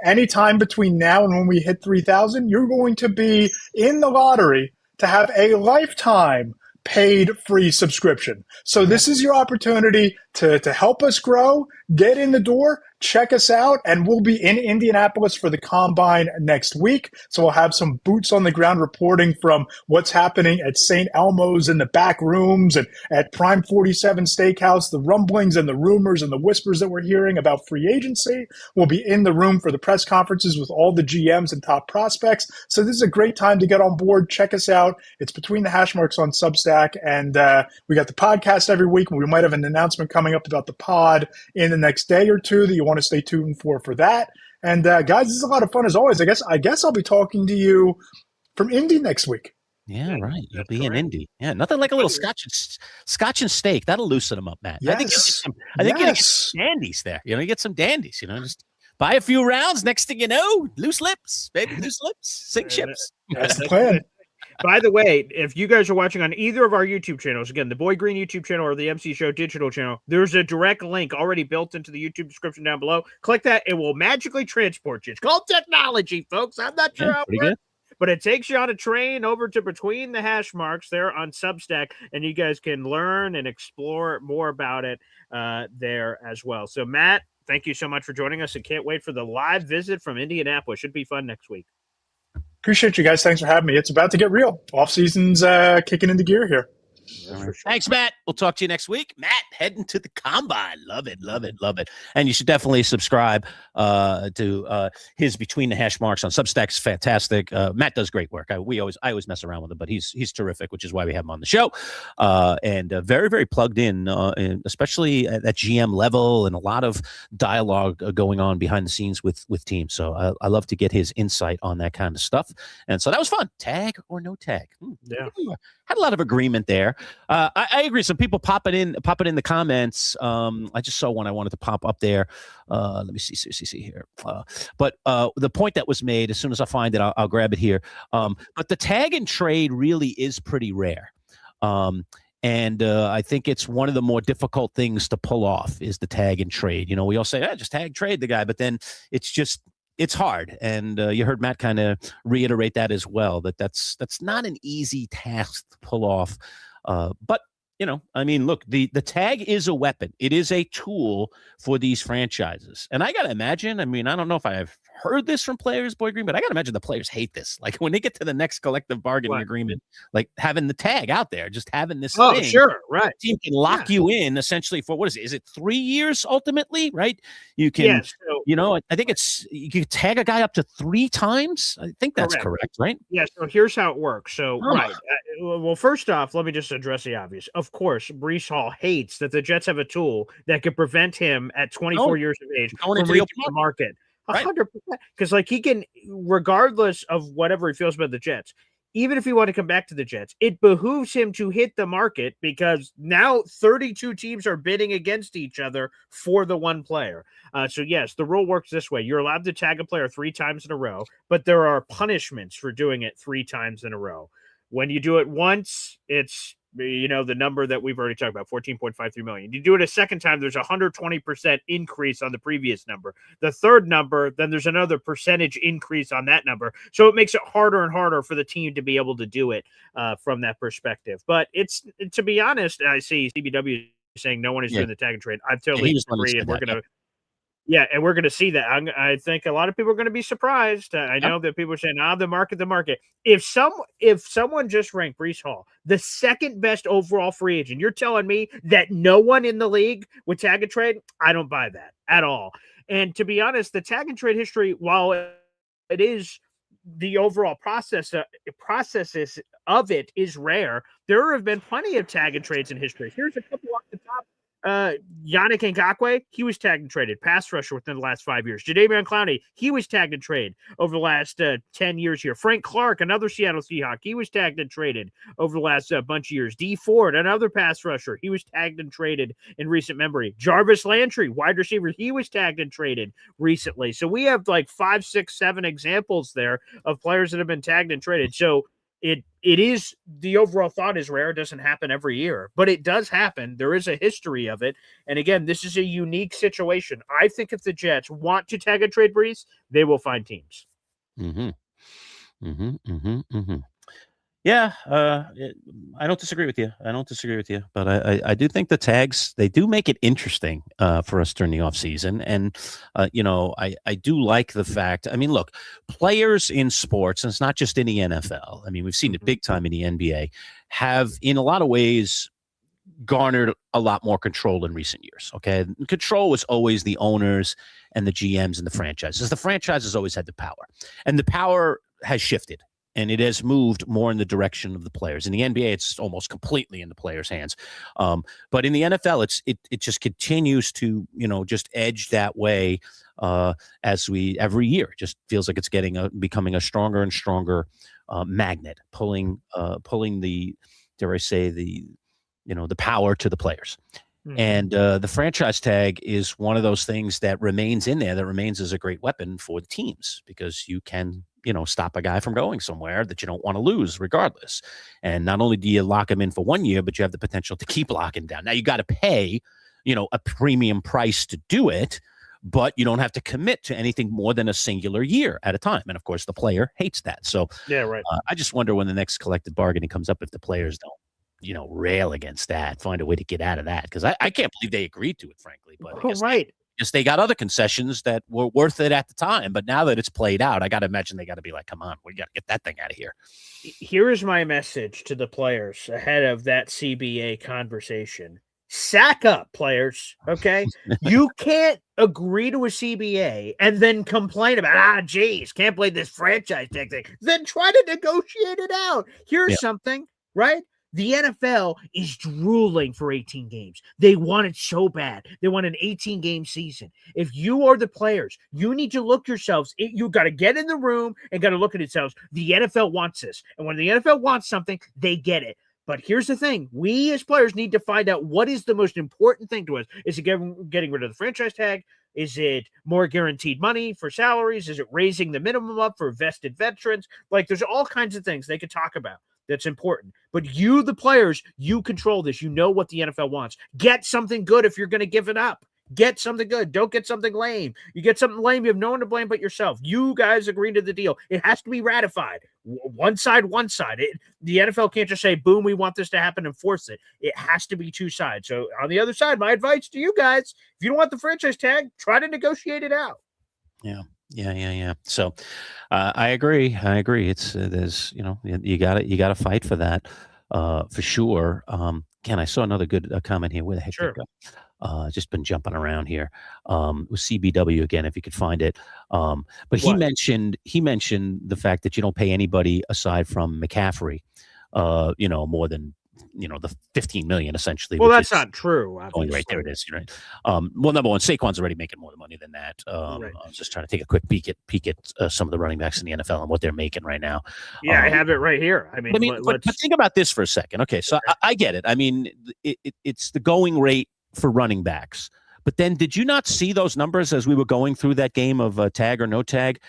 anytime between now and when we hit 3,000, you're going to be in the lottery to have a lifetime paid free subscription. So this is your opportunity to help us grow, get in the door, check us out, and we'll be in Indianapolis for the Combine next week. So we'll have some boots on the ground reporting from what's happening at St. Elmo's in the back rooms and at Prime 47 Steakhouse, the rumblings and the rumors and the whispers that we're hearing about free agency. We'll be in the room for the press conferences with all the GMs and top prospects. So this is a great time to get on board. Check us out. It's Between the Hash Marks on Substack. And we got the podcast every week. We might have an announcement coming up about the pod in the next day or two that you want to stay tuned for that. And guys, this is a lot of fun as always. I guess I'll be talking to you from Indy next week. Yeah, right. You'll be in Indy. Yeah, nothing like a little scotch and steak. That'll loosen them up, Matt. Yes. I think you get some dandies there. You get some dandies. Just buy a few rounds. Next thing you know, loose lips, baby, loose lips, sink ships. That's the plan. By the way, if you guys are watching on either of our YouTube channels, again, the Boy Green YouTube channel or the MC Show digital channel, there's a direct link already built into the YouTube description down below. Click that. It will magically transport you. It's called technology, folks. I'm not sure how it works, but it takes you on a train over to Between the Hash Marks there on Substack, and you guys can learn and explore more about it there as well. So, Matt, thank you so much for joining us, and can't wait for the live visit from Indianapolis. Should be fun next week. Appreciate you guys. Thanks for having me. It's about to get real. Off season's kicking into gear here. Right. Thanks, Matt. We'll talk to you next week. Matt, heading to the Combine. Love it. And you should definitely subscribe to his Between the Hash Marks on Substack's fantastic. Matt does great work. I always mess around with him, but he's terrific, which is why we have him on the show. And very, very plugged in, especially at that GM level, and a lot of dialogue going on behind the scenes with teams. So I love to get his insight on that kind of stuff. And so that was fun. Tag or no tag? Yeah. Had a lot of agreement there. I agree. Some people popping in the comments. I just saw one I wanted to pop up there. Let me see here. But the point that was made, as soon as I find it, I'll grab it here. But the tag and trade really is pretty rare. And I think it's one of the more difficult things to pull off is the tag and trade. We all say, just tag trade the guy, but then it's hard. And you heard Matt kind of reiterate that as well, that's not an easy task to pull off. But I mean, look, the tag is a weapon. It is a tool for these franchises. And I got to imagine, I mean, I don't know if I've heard this from players, Boy Green, but I got to imagine the players hate this. Like when they get to the next collective bargaining agreement, like having the tag out there, just having this thing. Sure, right. The team can lock you in essentially for, what is it? Is it 3 years ultimately, right? You can, I think you can tag a guy up to 3 times. I think that's correct, right? Yeah, so here's how it works. So, right. Well, first off, let me just address the obvious. Of course, Breece Hall hates that the Jets have a tool that could prevent him at 24 years of age from reaching the market. 100%. Because, like, he can, regardless of whatever he feels about the Jets, even if he want to come back to the Jets, it behooves him to hit the market because now 32 teams are bidding against each other for the one player. So, yes, the rule works this way. You're allowed to tag a player 3 times in a row, but there are punishments for doing it 3 times in a row. When you do it once, it's, the number that we've already talked about, 14.53 million. You do it a second time, there's a 120% increase on the previous number. The third number, then there's another percentage increase on that number. So it makes it harder and harder for the team to be able to do it from that perspective. But it's, to be honest, I see CBW saying no one is doing the tag and trade. I totally agree, and we're going to. Yeah, and we're going to see that. I think a lot of people are going to be surprised. I know that people are saying, the market. If someone just ranked Breece Hall the second best overall free agent, you're telling me that no one in the league would tag and trade? I don't buy that at all. And to be honest, the tag and trade history, while it is the overall processes of it is rare, there have been plenty of tag and trades in history. Here's a couple off the top. Yannick Ngakoue, he was tagged and traded. Pass rusher within the last 5 years. Jadeveon Clowney, he was tagged and traded over the last 10 years here. Frank Clark, another Seattle Seahawk, he was tagged and traded over the last bunch of years. Dee Ford, another pass rusher, he was tagged and traded in recent memory. Jarvis Landry, wide receiver, he was tagged and traded recently. So we have like 5, 6, 7 examples there of players that have been tagged and traded. So it is, the overall thought is rare. It doesn't happen every year, but it does happen. There is a history of it. And again, this is a unique situation. I think if the Jets want to tag and trade Breece, they will find teams. Yeah, I don't disagree with you. But I do think the tags, they do make it interesting for us during the offseason. And, I do like the fact, I mean, look, players in sports, and it's not just in the NFL, I mean, we've seen it big time in the NBA, have in a lot of ways garnered a lot more control in recent years. Okay. Control was always the owners and the GMs and the franchises. The franchises always had the power, and the power has shifted. And it has moved more in the direction of the players. In the NBA, it's almost completely in the players' hands. But in the NFL, it just continues to, just edge that way as every year. It just feels like it's becoming a stronger and stronger magnet, pulling the, dare I say, the power to the players. And the franchise tag is one of those things that remains in there, that remains as a great weapon for the teams, because you can, stop a guy from going somewhere that you don't want to lose regardless. And not only do you lock him in for 1 year, but you have the potential to keep locking down. Now you got to pay, a premium price to do it, but you don't have to commit to anything more than a singular year at a time. And of course the player hates that. So yeah, right. I just wonder when the next collective bargaining comes up, if the players don't, rail against that, find a way to get out of that. Because I can't believe they agreed to it, frankly. But they got other concessions that were worth it at the time. But now that it's played out, I got to imagine they got to be like, come on, we got to get that thing out of here. Here is my message to the players ahead of that CBA conversation. Sack up, players, okay? You can't agree to a CBA and then complain about, geez, can't play this franchise tag thing. Then try to negotiate it out. Here's something, right? The NFL is drooling for 18 games. They want it so bad. They want an 18-game season. If you are the players, you need to look yourselves. You got to get in the room and got to look at yourselves. The NFL wants this. And when the NFL wants something, they get it. But here's the thing. We as players need to find out what is the most important thing to us. Is it getting rid of the franchise tag? Is it more guaranteed money for salaries? Is it raising the minimum up for vested veterans? Like, there's all kinds of things they could talk about. That's important. But you, the players, you control this. You know what the NFL wants. Get something good if you're going to give it up. Get something good. Don't get something lame. You get something lame, you have no one to blame but yourself. You guys agree to the deal. It has to be ratified. one side. The NFL can't just say, boom, we want this to happen and force it. It has to be two sides. So on the other side, my advice to you guys, if you don't want the franchise tag, try to negotiate it out. Yeah. So I agree. It's there's you got to fight for that for sure. Ken, I saw another good comment here. Where the heck did it go? Just been jumping around here. With CBW again, if you could find it. But he mentioned the fact that you don't pay anybody aside from McCaffrey, more than the $15 million essentially. Well, that's not true. Going right there, it is. Right. Well, number one, Saquon's already making more money than that. Right. I was just trying to take a quick peek at some of the running backs in the NFL and what they're making right now. Yeah, I have it right here. But think about this for a second. Okay, so I get it. I mean, it's the going rate for running backs. But then, did you not see those numbers as we were going through that game of tag or no tag?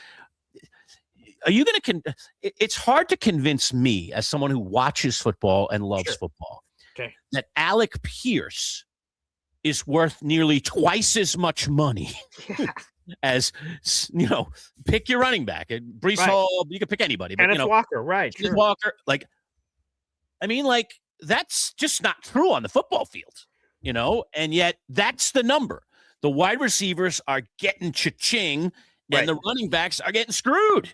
Are you going to? It's hard to convince me, as someone who watches football and loves football, that Alec Pierce is worth nearly twice as much money as pick your running back. Breece Hall, you can pick anybody, but Kenneth Walker, right? Kenneth Walker, that's just not true on the football field, and yet that's the number. The wide receivers are getting cha-ching, and the running backs are getting screwed.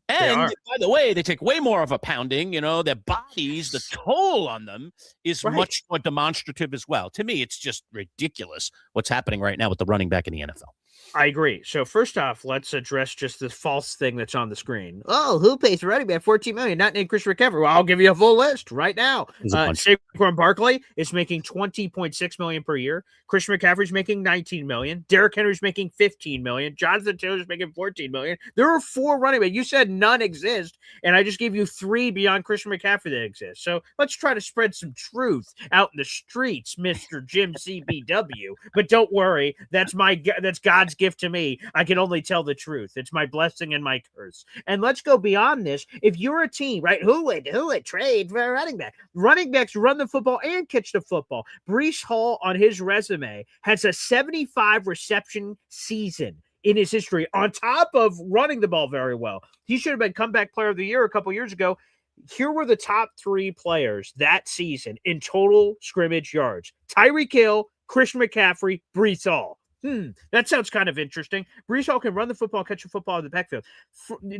And by the way, they take way more of a pounding. Their bodies, the toll on them is much more demonstrative as well. To me, it's just ridiculous what's happening right now with the running back in the NFL. I agree. So first off, let's address just the false thing that's on the screen. Oh, who pays for running back $14 million? Not named Chris McCaffrey. Well, I'll give you a full list right now. Saquon Barkley is making $20.6 million per year. Chris McCaffrey's making $19 million. Derrick Henry's making $15 million. Jonathan Taylor's making $14 million. There are 4 running backs. You said none exist, and I just gave you 3 beyond Christian McCaffrey that exist. So let's try to spread some truth out in the streets, Mr. Jim CBW. But don't worry, that's God's gift to me. I can only tell the truth. It's my blessing and my curse. And let's go beyond this. If you're a team, right, who would trade for a running back? Running backs run the football and catch the football. Breece Hall on his resume has a 75 reception season in his history on top of running the ball very well. He should have been comeback player of the year a couple years ago. Here were the top 3 players that season in total scrimmage yards: Tyreek Hill, Christian McCaffrey, Breece Hall. That sounds kind of interesting. Breece Hall can run the football, catch the football in the backfield.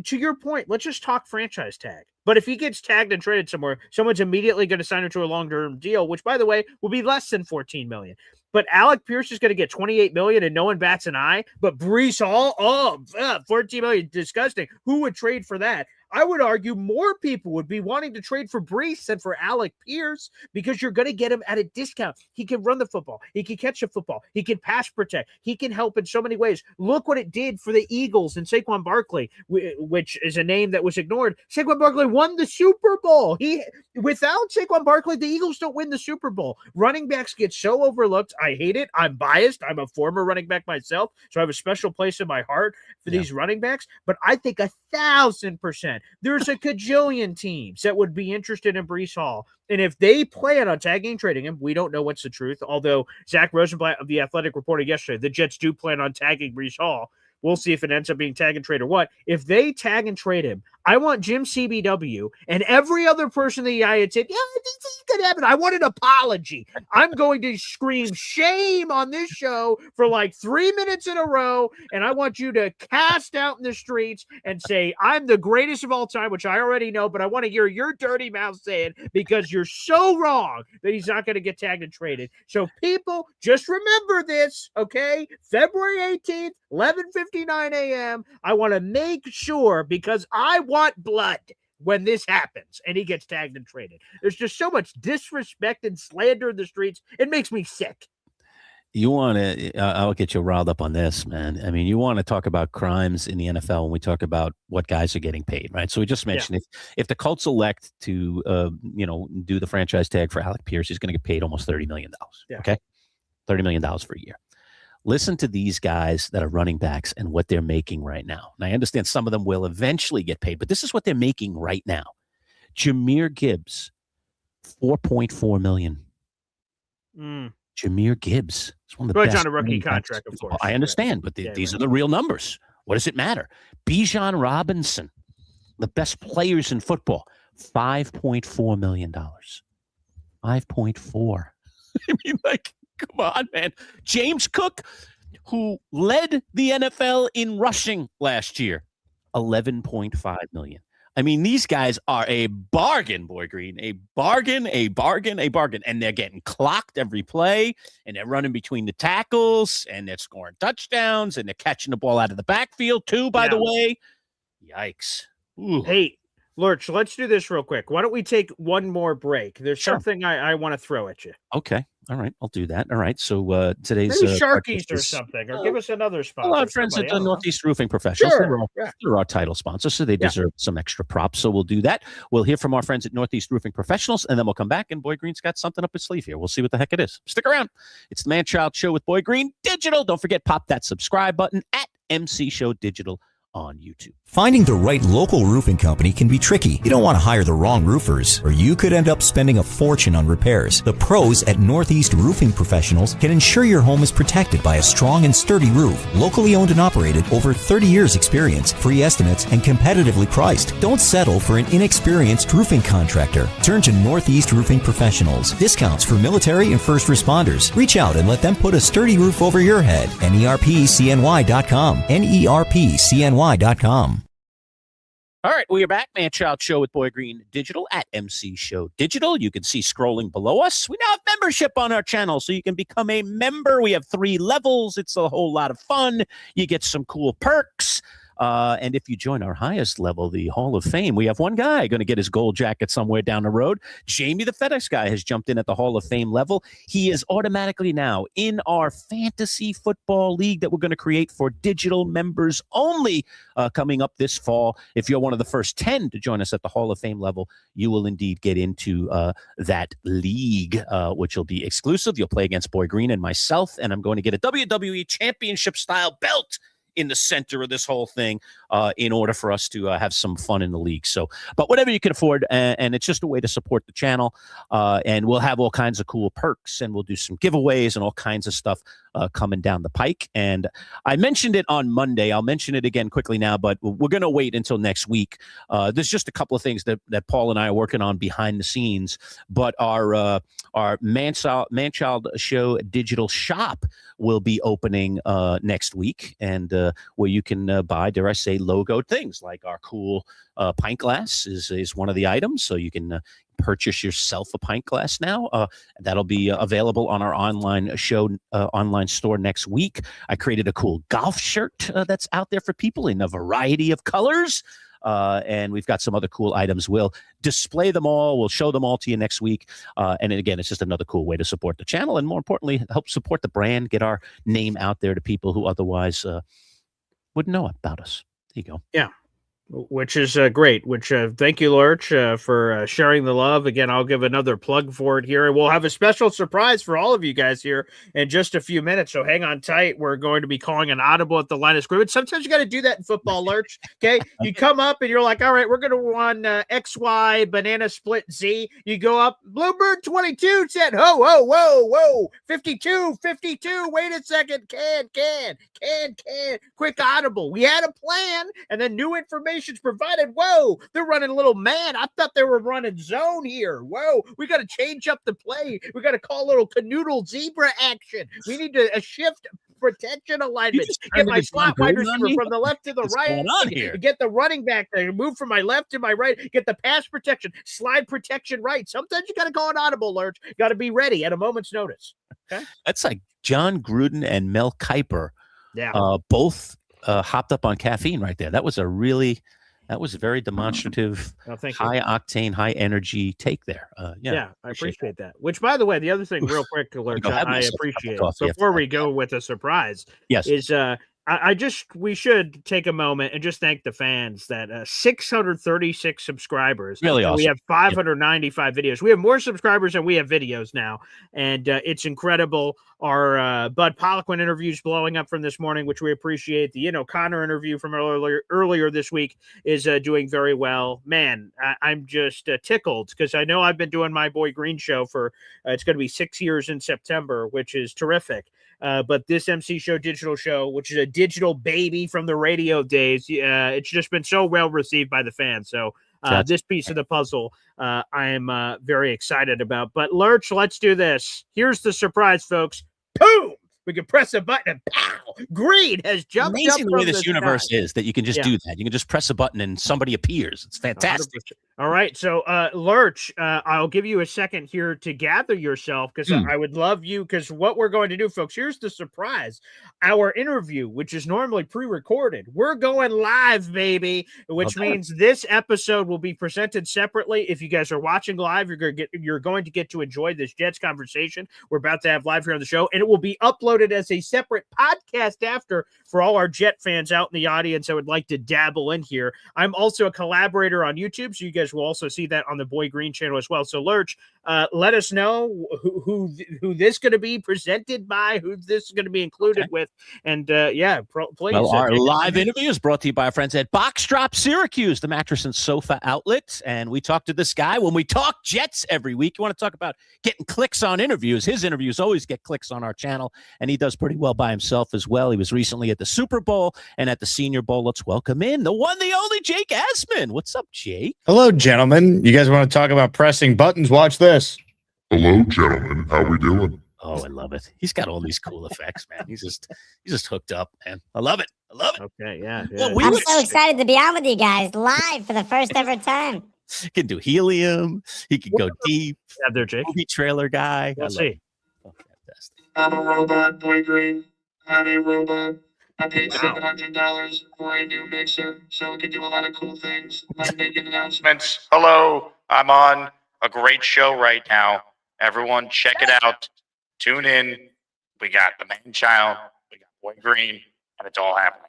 To your point, let's just talk franchise tag. But if he gets tagged and traded somewhere, someone's immediately going to sign him to a long-term deal, which, by the way, will be less than $14 million. But Alec Pierce is going to get $28 million and no one bats an eye. But Breece Hall, $14 million, disgusting. Who would trade for that? I would argue more people would be wanting to trade for Breece than for Alec Pierce, because you're going to get him at a discount. He can run the football. He can catch the football. He can pass protect. He can help in so many ways. Look what it did for the Eagles and Saquon Barkley, which is a name that was ignored. Saquon Barkley won the Super Bowl. Without Saquon Barkley, the Eagles don't win the Super Bowl. Running backs get so overlooked. I hate it. I'm biased. I'm a former running back myself, so I have a special place in my heart for these running backs. But I think 1,000%. There's a cajillion teams that would be interested in Breece Hall. And if they plan on tagging and trading him, we don't know what's the truth. Although Zach Rosenblatt of The Athletic reported yesterday, the Jets do plan on tagging Breece Hall. We'll see if it ends up being tag and trade or what. If they tag and trade him, I want Jim CBW and every other person in the United States, this could happen. I want an apology. I'm going to scream shame on this show for like 3 minutes in a row, and I want you to cast out in the streets and say, I'm the greatest of all time, which I already know, but I want to hear your dirty mouth say it, because you're so wrong that he's not going to get tagged and traded. So people, just remember this, okay? February 18th, 11:59 a.m. I want to make sure, because I want blood when this happens and he gets tagged and traded. There's just so much disrespect and slander in the streets. It makes me sick. You want to, I'll get you riled up on this, man. I mean, you want to talk about crimes in the NFL when we talk about what guys are getting paid, right? So we just mentioned if the Colts elect to, do the franchise tag for Alec Pierce, he's going to get paid almost $30 million. Okay. $30 million for a year. Listen to these guys that are running backs and what they're making right now. And I understand some of them will eventually get paid, but this is what they're making right now. Jahmyr Gibbs, $4.4 million. Jahmyr Gibbs is one of the best. On a rookie contract, of course. I understand, but these are the real numbers. What does it matter? Bijan Robinson, the best players in football, $5.4 million. 5.4. I mean, like, come on, man. James Cook, who led the NFL in rushing last year, $11.5 million. I mean, these guys are a bargain, Boy Green, a bargain, a bargain, a bargain. And they're getting clocked every play, and they're running between the tackles, and they're scoring touchdowns, and they're catching the ball out of the backfield too, by the way. Yikes. Ooh. Hey, Lurch, let's do this real quick. Why don't we take one more break? There's something I want to throw at you. Okay. All right. I'll do that. All right. So today's maybe Sharkies or something, or give us another sponsor. A lot of friends at the Northeast Roofing Professionals. Sure. They're our title sponsor, so they deserve some extra props. So we'll do that. We'll hear from our friends at Northeast Roofing Professionals, and then we'll come back, and Boy Green's got something up his sleeve here. We'll see what the heck it is. Stick around. It's the Manchild Show with Boy Green Digital. Don't forget, pop that subscribe button at MC Show Digital on YouTube. Finding the right local roofing company can be tricky. You don't want to hire the wrong roofers, or you could end up spending a fortune on repairs. The pros at Northeast Roofing Professionals can ensure your home is protected by a strong and sturdy roof. Locally owned and operated, over 30 years experience, free estimates, and competitively priced. Don't settle for an inexperienced roofing contractor. Turn to Northeast Roofing Professionals. Discounts for military and first responders. Reach out and let them put a sturdy roof over your head. NERPCNY.com. NERPCNY.com. All right, we are back. Manchild Show with Boy Green Digital at MC Show Digital. You can see scrolling below us. We now have membership on our channel, so you can become a member. We have 3 levels. It's a whole lot of fun. You get some cool perks. And if you join our highest level, the Hall of Fame, we have one guy going to get his gold jacket somewhere down the road. Jamie, the FedEx guy, has jumped in at the Hall of Fame level. He is automatically now in our fantasy football league that we're going to create for digital members only coming up this fall. If you're one of the first 10 to join us at the Hall of Fame level, you will indeed get into that league, which will be exclusive. You'll play against Boy Green and myself, and I'm going to get a WWE Championship-style belt in the center of this whole thing in order for us to have some fun in the league. So, but whatever you can afford, and it's just a way to support the channel, and we'll have all kinds of cool perks, and we'll do some giveaways and all kinds of stuff coming down the pike. And I mentioned it on Monday. I'll mention it again quickly now, but we're going to wait until next week. There's just a couple of things that Paul and I are working on behind the scenes, but our Manchild Show digital shop will be opening next week, and where you can buy, dare I say, logoed things like our cool pint glass is one of the items. So you can purchase yourself a pint glass now. That'll be available on our online store next week. I created a cool golf shirt that's out there for people in a variety of colors. And we've got some other cool items. We'll display them all. We'll show them all to you next week. And again, it's just another cool way to support the channel, and more importantly, help support the brand, get our name out there to people who otherwise wouldn't know about us. There you go. Yeah. Which is great. Thank you, Lurch, for sharing the love. Again, I'll give another plug for it here. We'll have a special surprise for all of you guys here in just a few minutes. So hang on tight. We're going to be calling an audible at the line of scrimmage. Sometimes you got to do that in football, Lurch. Okay, you come up and you're like, all right, we're going to run XY banana split Z. You go up, Bluebird 22 said, whoa, 52. Wait a second, can, quick audible. We had a plan, and then new information provided. Whoa, they're running a little man. I thought they were running zone here. Whoa, we got to change up the play. We got to call a little canoodle zebra action. We need to shift protection alignment. Get my slot wide receiver from the left to the right. Get the running back there. Move from my left to my right. Get the pass protection. Slide protection right. Sometimes you got to call an audible alert. Got to be ready at a moment's notice. Okay. That's like John Gruden and Mel Kiper. Yeah. Both hopped up on caffeine right there. That was a very demonstrative, high octane, high energy take there. I appreciate that. Which, by the way, the other thing real quick, Lurch, I appreciate before we go with a surprise, is we should take a moment and just thank the fans that 636 subscribers. Really awesome. We have 595 videos. We have more subscribers than we have videos now. And it's incredible. Our Bud Poliquin interview is blowing up from this morning, which we appreciate. The O'Connor interview from earlier this week is doing very well. Man, I'm just tickled because I know I've been doing my Boy Green show for it's going to be 6 years in September, which is terrific. But this MC Show digital show, which is a digital baby from the radio days. It's just been so well received by the fans. So this piece of the puzzle, I am very excited about. But Lurch, let's do this. Here's the surprise, folks. Boom! We can press a button and pow! Green has jumped up Amazing the way from this the universe sky. is that you can just do that. You can just press a button and somebody appears. It's fantastic. 100%. All right. So, Lurch, I'll give you a second here to gather yourself because I would love you. Because what we're going to do, folks, here's the surprise. Our interview, which is normally pre-recorded, we're going live, baby, which means this episode will be presented separately. If you guys are watching live, you're going to get to enjoy this Jets conversation we're about to have live here on the show, and it will be uploaded as a separate podcast after for all our Jet fans out in the audience that would like to dabble in here. I'm also a collaborator on YouTube, so you guys will also see that on the Boy Green channel as well. So, Lurch, let us know who this is going to be presented by, who this is going to be included with, and please. Well, our live interview is brought to you by our friends at Box Drop Syracuse, the mattress and sofa outlet, and we talk to this guy when we talk Jets every week. You want to talk about getting clicks on interviews? His interviews always get clicks on our channel, and he does pretty well by himself as well. He was recently at the Super Bowl and at the Senior Bowl. Let's welcome in the one, the only Jake Asman. What's up, Jake? Hello, gentlemen. You guys want to talk about pressing buttons? Watch this. Hello, gentlemen. How we doing? Oh, I love it. He's got all these cool effects, man. He's just hooked up, man. I love it. Okay, yeah. Well, I'm so excited to be on with you guys live for the first ever time. He can do helium. He can go deep. Yeah, there, Jake. Movie trailer guy. We'll see. Oh, fantastic. I'm a robot, Boy Green. I'm a robot. I paid $700 for a new mixer, so it can do a lot of cool things, like making announcements. Hello. I'm on a great show right now. Everyone, check it out. Tune in. We got the Manchild. We got Boy Green, and it's all happening.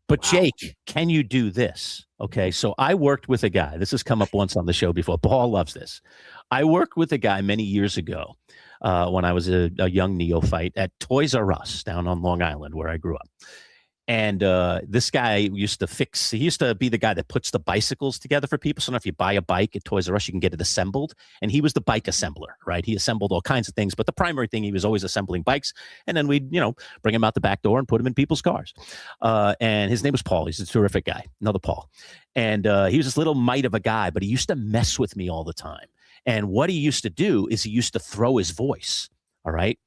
But Jake, can you do this? Okay, so I worked with a guy. This has come up once on the show before. Paul loves this. I worked with a guy many years ago when I was a young neophyte at Toys R Us down on Long Island, where I grew up. And this guy used to be the guy that puts the bicycles together for people. So now if you buy a bike at Toys R Us, you can get it assembled. And he was the bike assembler, right? He assembled all kinds of things. But the primary thing, he was always assembling bikes. And then we'd, bring him out the back door and put him in people's cars. And his name was Paul. He's a terrific guy. Another Paul. And he was this little mite of a guy, but he used to mess with me all the time. And what he used to do is he used to throw his voice. All right.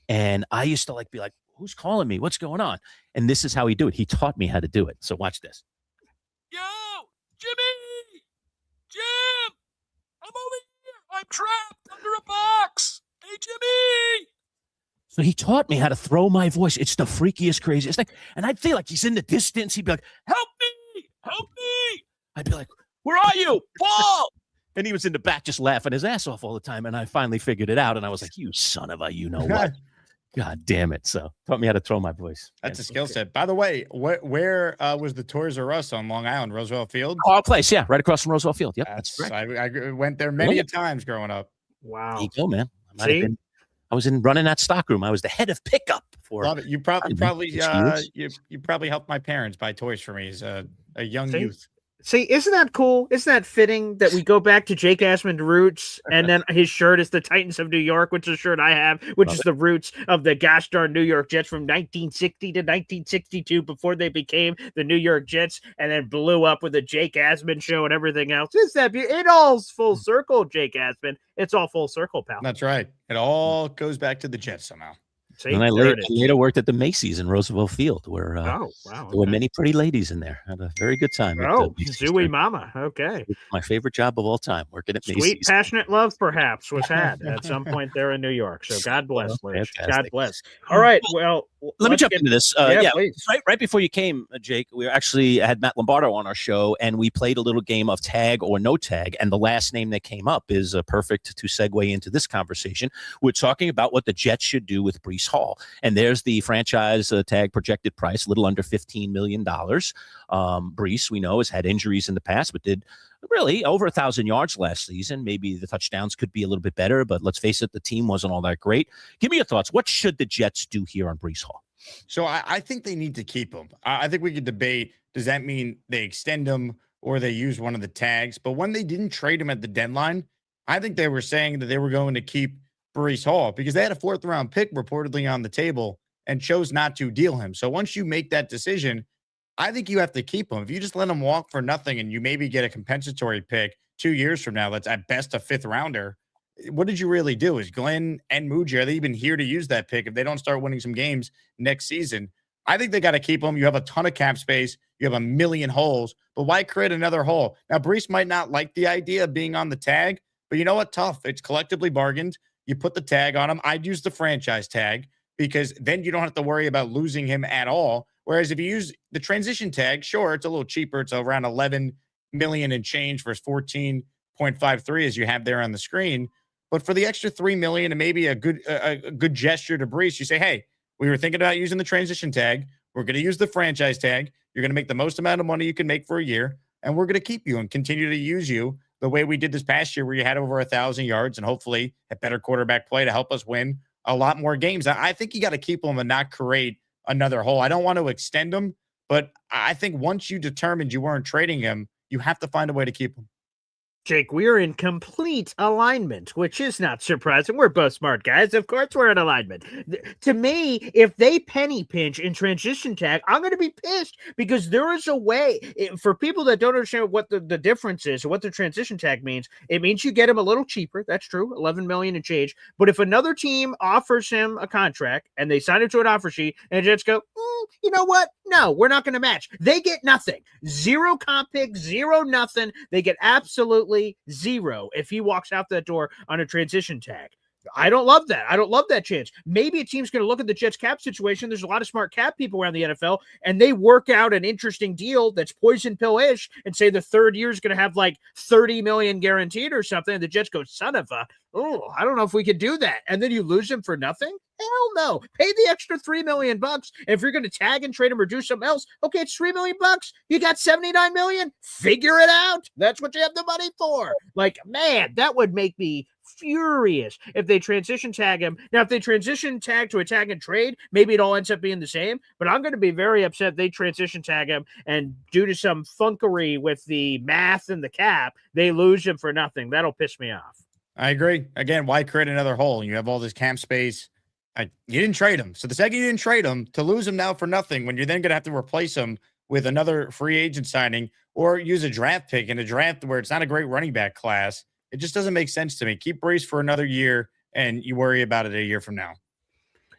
And I used to be like, who's calling me? What's going on? And this is how he do it. He taught me how to do it. So watch this. Yo, Jimmy! Jim! I'm over here. I'm trapped under a box. Hey, Jimmy! So he taught me how to throw my voice. It's the freakiest, craziest thing. And I'd feel like he's in the distance. He'd be like, help me! Help me! I'd be like, where are you? Paul! And he was in the back just laughing his ass off all the time. And I finally figured it out. And I was like, you son of a you-know-what. God damn it. So taught me how to throw my voice. That's a skill set. By the way, where was the Toys R Us on Long Island? Roosevelt Field? Our place, yeah. Right across from Roosevelt Field. Yep. That's right. I went there many a times growing up. Wow. There you go, man. I was running that stockroom. I was the head of pickup for Love it. You probably helped my parents buy toys for me as a young youth. See, isn't that cool? Isn't that fitting that we go back to Jake Asman's roots, and then his shirt is the Titans of New York, which is a shirt I have, which is the roots of the gosh darn New York Jets from 1960 to 1962 before they became the New York Jets and then blew up with the Jake Asman show and everything else. It all's full circle, Jake Asman. It's all full circle, pal. That's right. It all goes back to the Jets somehow. See, and I later worked at the Macy's in Roosevelt Field, where there were many pretty ladies in there. Had a very good time. Oh, Zooey Mama. Okay. My favorite job of all time, working at Macy's. Sweet, passionate love, perhaps, was had at some point there in New York. So God bless, Liz. God bless. All right. Well, let me jump into this. Please. Right before you came, Jake, we actually had Matt Lombardo on our show, and we played a little game of tag or no tag. And the last name that came up is perfect to segue into this conversation. We're talking about what the Jets should do with Breece Hall. And there's the franchise tag projected price, a little under $15 million. Breece, we know, has had injuries in the past, but did really over 1,000 yards last season. Maybe the touchdowns could be a little bit better, but let's face it, the team wasn't all that great. Give me your thoughts. What should the Jets do here on Breece Hall? So I think they need to keep him. I think we could debate, does that mean they extend him or they use one of the tags? But when they didn't trade him at the deadline, I think they were saying that they were going to keep Breece Hall because they had a 4th round pick reportedly on the table and chose not to deal him. So once you make that decision, I think you have to keep him. If you just let him walk for nothing and you maybe get a compensatory pick 2 years from now, that's at best a 5th rounder. What did you really do? Is Glenn and Muji, are they even here to use that pick if they don't start winning some games next season? I think they got to keep him. You have a ton of cap space. You have a million holes, but why create another hole? Now, Brees might not like the idea of being on the tag, but you know what? Tough. It's collectively bargained. You put the tag on him. I'd use the franchise tag because then you don't have to worry about losing him at all. Whereas if you use the transition tag, sure, it's a little cheaper. It's around 11 million and change versus 14.53 as you have there on the screen. But for the extra 3 million and maybe a good gesture to Brees, you say, hey, we were thinking about using the transition tag. We're going to use the franchise tag. You're going to make the most amount of money you can make for a year, and we're going to keep you and continue to use you the way we did this past year where you had over 1,000 yards and hopefully a better quarterback play to help us win a lot more games. I think you got to keep them and not create another hole. I don't want to extend them, but I think once you determined you weren't trading him, you have to find a way to keep him. Jake, we are in complete alignment, which is not surprising. We're both smart guys. Of course we're in alignment. To me, if they penny pinch in transition tag, I'm going to be pissed because there is a way. For people that don't understand what the difference is or what the transition tag means, it means you get him a little cheaper. That's true, 11 million and change. But if another team offers him a contract and they sign him to an offer sheet and the Jets go, you know what? No, we're not going to match. They get nothing. 0 comp pick, 0 nothing. They get absolutely 0 if he walks out that door on a transition tag. I don't love that. I don't love that chance. Maybe a team's going to look at the Jets cap situation. There's a lot of smart cap people around the NFL, and they work out an interesting deal that's poison pill-ish and say the third year is going to have like 30 million guaranteed or something. And the Jets go, son of a, I don't know if we could do that. And then you lose him for nothing? Hell no. Pay the extra $3 million. And if you're going to tag and trade him or do something else, okay, it's $3 million. You got 79 million. Figure it out. That's what you have the money for. Like, man, that would make me furious if they transition tag him. Now, if they transition tag to a tag and trade, maybe it all ends up being the same, but I'm going to be very upset they transition tag him and due to some funkery with the math and the cap, they lose him for nothing. That'll piss me off. I agree. Again, why create another hole? You have all this camp space. You didn't trade him. So the second you didn't trade him, to lose him now for nothing when you're then going to have to replace him with another free agent signing or use a draft pick in a draft where it's not a great running back class, it just doesn't make sense to me. Keep Brees for another year, and you worry about it a year from now.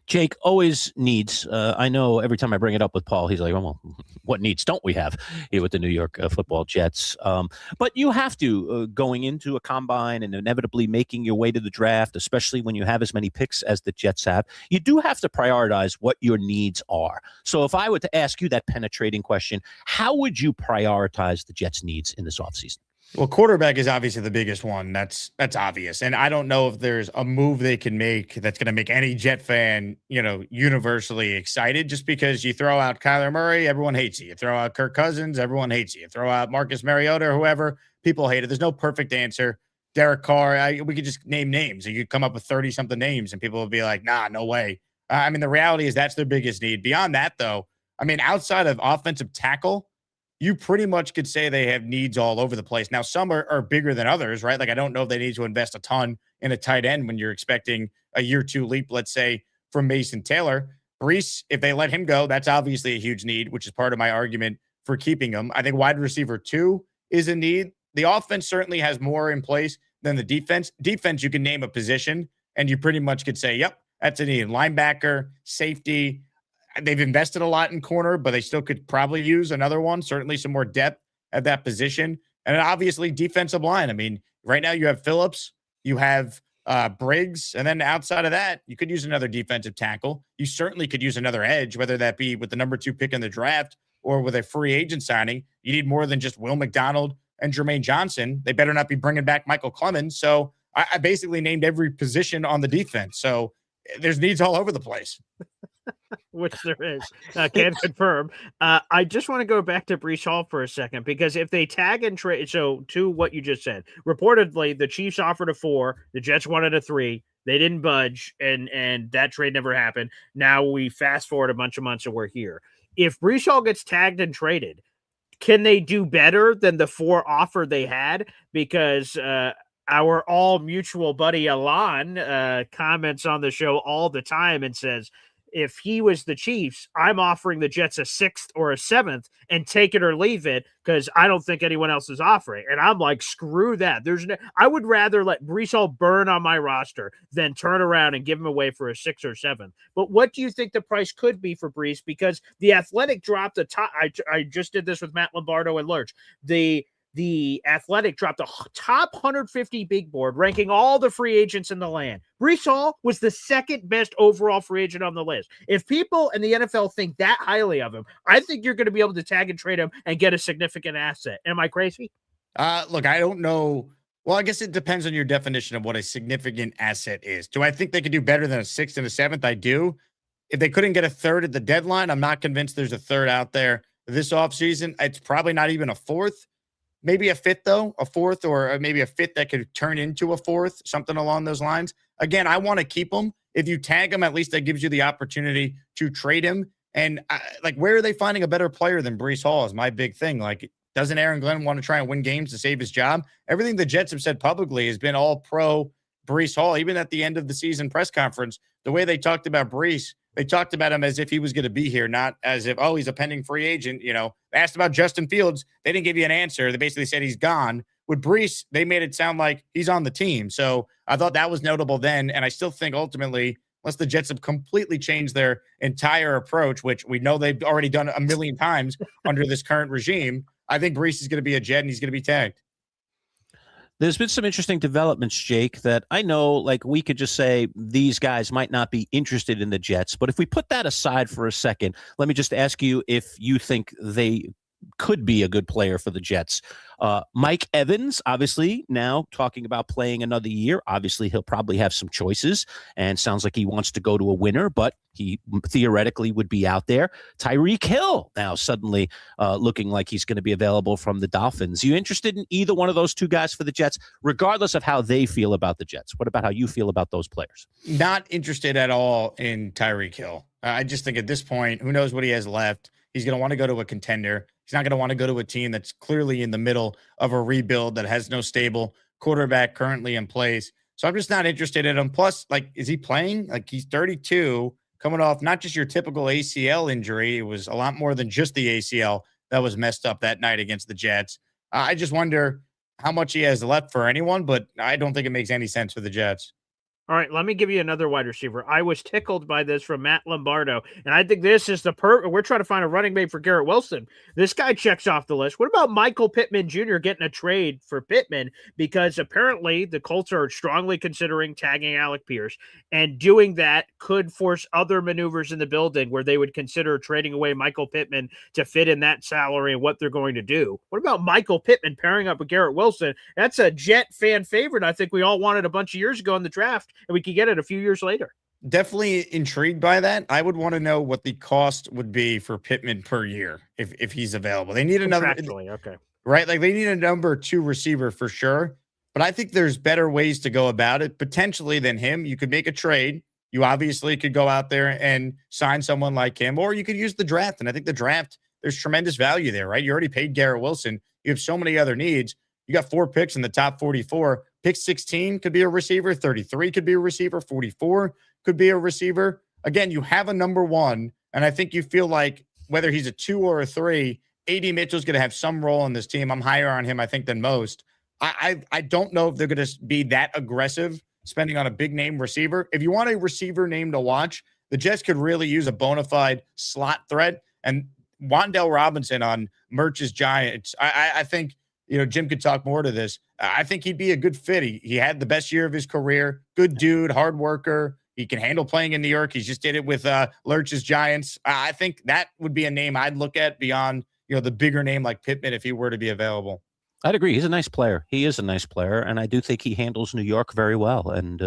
Jake always needs. I know every time I bring it up with Paul, he's like, well, what needs don't we have here with the New York football Jets? But you have to, going into a combine and inevitably making your way to the draft, especially when you have as many picks as the Jets have, you do have to prioritize what your needs are. So if I were to ask you that penetrating question, how would you prioritize the Jets' needs in this offseason? Well, quarterback is obviously the biggest one. That's obvious. And I don't know if there's a move they can make that's going to make any Jet fan, universally excited just because you throw out Kyler Murray, everyone hates you. You throw out Kirk Cousins, everyone hates you. You throw out Marcus Mariota or whoever, people hate it. There's no perfect answer. Derek Carr, we could just name names. You could come up with 30-something names and people would be like, nah, no way. The reality is that's their biggest need. Beyond that, though, outside of offensive tackle, you pretty much could say they have needs all over the place. Now, some are bigger than others, right? Like, I don't know if they need to invest a ton in a tight end when you're expecting a year 2 leap, let's say, from Mason Taylor. Brees, if they let him go, that's obviously a huge need, which is part of my argument for keeping him. I think wide receiver 2 is a need. The offense certainly has more in place than the defense. Defense, you can name a position, and you pretty much could say, yep, that's a need. Linebacker, safety. They've invested a lot in corner, but they still could probably use another one, certainly some more depth at that position. And obviously defensive line. Right now you have Phillips, you have Briggs, and then outside of that, you could use another defensive tackle. You certainly could use another edge, whether that be with the number 2 pick in the draft or with a free agent signing. You need more than just Will McDonald and Jermaine Johnson. They better not be bringing back Michael Clemens. So I basically named every position on the defense. So there's needs all over the place. Which there is. Can confirm. I just want to go back to Breece Hall for a second, because if they tag and trade, so to what you just said, reportedly the Chiefs offered a 4, the Jets wanted a 3, they didn't budge, and that trade never happened. Now we fast forward a bunch of months and we're here. If Breece Hall gets tagged and traded, can they do better than the 4 offer they had? Because our all mutual buddy Alon comments on the show all the time and says, if he was the Chiefs, I'm offering the Jets a 6th or a 7th and take it or leave it because I don't think anyone else is offering. And I'm like, screw that. I would rather let Breece Hall burn on my roster than turn around and give him away for a 6th or 7th. But what do you think the price could be for Breece? Because the Athletic dropped a top. I just did this with Matt Lombardo and Lurch. The Athletic dropped a top 150 big board, ranking all the free agents in the land. Breece Hall was the 2nd best overall free agent on the list. If people in the NFL think that highly of him, I think you're going to be able to tag and trade him and get a significant asset. Am I crazy? Look, I don't know. Well, I guess it depends on your definition of what a significant asset is. Do I think they could do better than a 6th and a 7th? I do. If they couldn't get a 3rd at the deadline, I'm not convinced there's a 3rd out there this offseason. It's probably not even a 4th. Maybe a 5th, though, a 4th, or maybe a 5th that could turn into a 4th, something along those lines. Again, I want to keep him. If you tag him, at least that gives you the opportunity to trade him. And where are they finding a better player than Breece Hall is my big thing. Like, doesn't Aaron Glenn want to try and win games to save his job? Everything the Jets have said publicly has been all pro Breece Hall. Even at the end of the season press conference, the way they talked about Breece, they talked about him as if he was going to be here, not as if, oh, he's a pending free agent. You know, they asked about Justin Fields. They didn't give you an answer. They basically said he's gone. With Breece, they made it sound like he's on the team. So I thought that was notable then. And I still think ultimately, unless the Jets have completely changed their entire approach, which we know they've already done a million times under this current regime, I think Breece is going to be a Jet and he's going to be tagged. There's been some interesting developments, Jake, that I know, like, we could just say these guys might not be interested in the Jets. But if we put that aside for a second, let me just ask you if you think they could be a good player for the Jets. Mike Evans, obviously, now talking about playing another year. Obviously, he'll probably have some choices, and sounds like he wants to go to a winner, but he theoretically would be out there. Tyreek Hill now suddenly looking like he's going to be available from the Dolphins. You interested in either one of those two guys for the Jets, regardless of how they feel about the Jets? What about how you feel about those players? Not interested at all in Tyreek Hill. I just think at this point, who knows what he has left? He's going to want to go to a contender. He's not going to want to go to a team that's clearly in the middle of a rebuild that has no stable quarterback currently in place. So I'm just not interested in him. Plus, like, is he playing? Like, he's 32, coming off not just your typical ACL injury. It was a lot more than just the ACL that was messed up that night against the Jets. I just wonder how much he has left for anyone, but I don't think it makes any sense for the Jets. All right, let me give you another wide receiver. I was tickled by this from Matt Lombardo, and I think this is we're trying to find a running mate for Garrett Wilson. This guy checks off the list. What about Michael Pittman Jr. getting a trade for Pittman? Because apparently the Colts are strongly considering tagging Alec Pierce, and doing that could force other maneuvers in the building where they would consider trading away Michael Pittman to fit in that salary and what they're going to do. What about Michael Pittman pairing up with Garrett Wilson? That's a Jet fan favorite. I think we all wanted a bunch of years ago in the draft, and we could get it a few years later. Definitely intrigued by that. I would want to know what the cost would be for Pittman per year if he's available. They need another, okay, right? Like, they need a number 2 receiver for sure. But I think there's better ways to go about it potentially than him. You could make a trade. You obviously could go out there and sign someone like him, or you could use the draft. And I think the draft, there's tremendous value there, right? You already paid Garrett Wilson. You have so many other needs. You got 4 picks in the top 44. Pick 16 could be a receiver. 33 could be a receiver. 44 could be a receiver. Again, you have a number 1, and I think you feel like whether he's a 2 or a 3, A.D. Mitchell's going to have some role in this team. I'm higher on him, I think, than most. I don't know if they're going to be that aggressive spending on a big-name receiver. If you want a receiver name to watch, the Jets could really use a bona fide slot threat. And Wan'Dale Robinson on Merch's Giants, I think, you know, Jim could talk more to this. I think he'd be a good fit. He had the best year of his career. Good dude, hard worker. He can handle playing in New York. He just did it with Lurch's Giants. I think that would be a name I'd look at beyond, you know, the bigger name like Pittman if he were to be available. I'd agree. He's a nice player. He is a nice player, and I do think he handles New York very well. And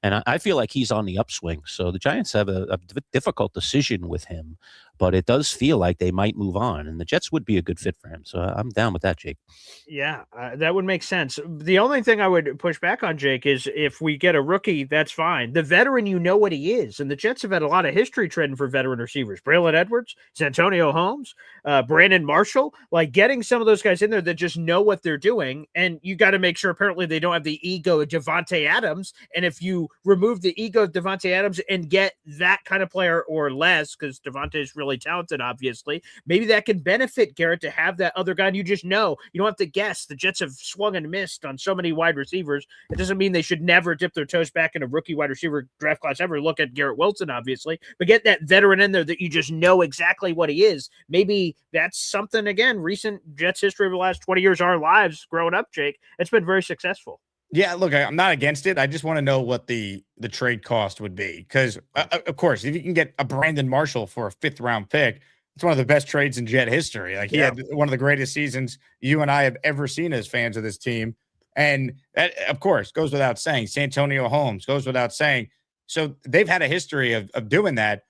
I feel like he's on the upswing. So the Giants have a difficult decision with him. but it does feel like they might move on, and the Jets would be a good fit for him. So I'm down with that, Jake. Yeah, that would make sense. The only thing I would push back on, Jake, is if we get a rookie, that's fine. The veteran, you know what he is. And the Jets have had a lot of history trading for veteran receivers. Braylon Edwards, Santonio Holmes, Brandon Marshall, like getting some of those guys in there that just know what they're doing. And you got to make sure, apparently, they don't have the ego of Devontae Adams. And if you remove the ego of Devontae Adams and get that kind of player or less, because Devontae is really talented, obviously, maybe that can benefit Garrett to have that other guy. And you just know, you don't have to guess. The Jets have swung and missed on so many wide receivers. It doesn't mean they should never dip their toes back in a rookie wide receiver draft class ever. Look at Garrett Wilson, obviously, but get that veteran in there that you just know exactly what he is. Maybe that's something, again, recent Jets history of the last 20 years, our lives growing up, Jake. It's been very successful. Yeah, look, I'm not against it. I just want to know what the trade cost would be. Because, of course, if you can get a Brandon Marshall for a 5th-round pick, it's one of the best trades in Jet history. Like, he had one of the greatest seasons you and I have ever seen as fans of this team. And that, of course, goes without saying. Santonio Holmes goes without saying. So they've had a history of doing that.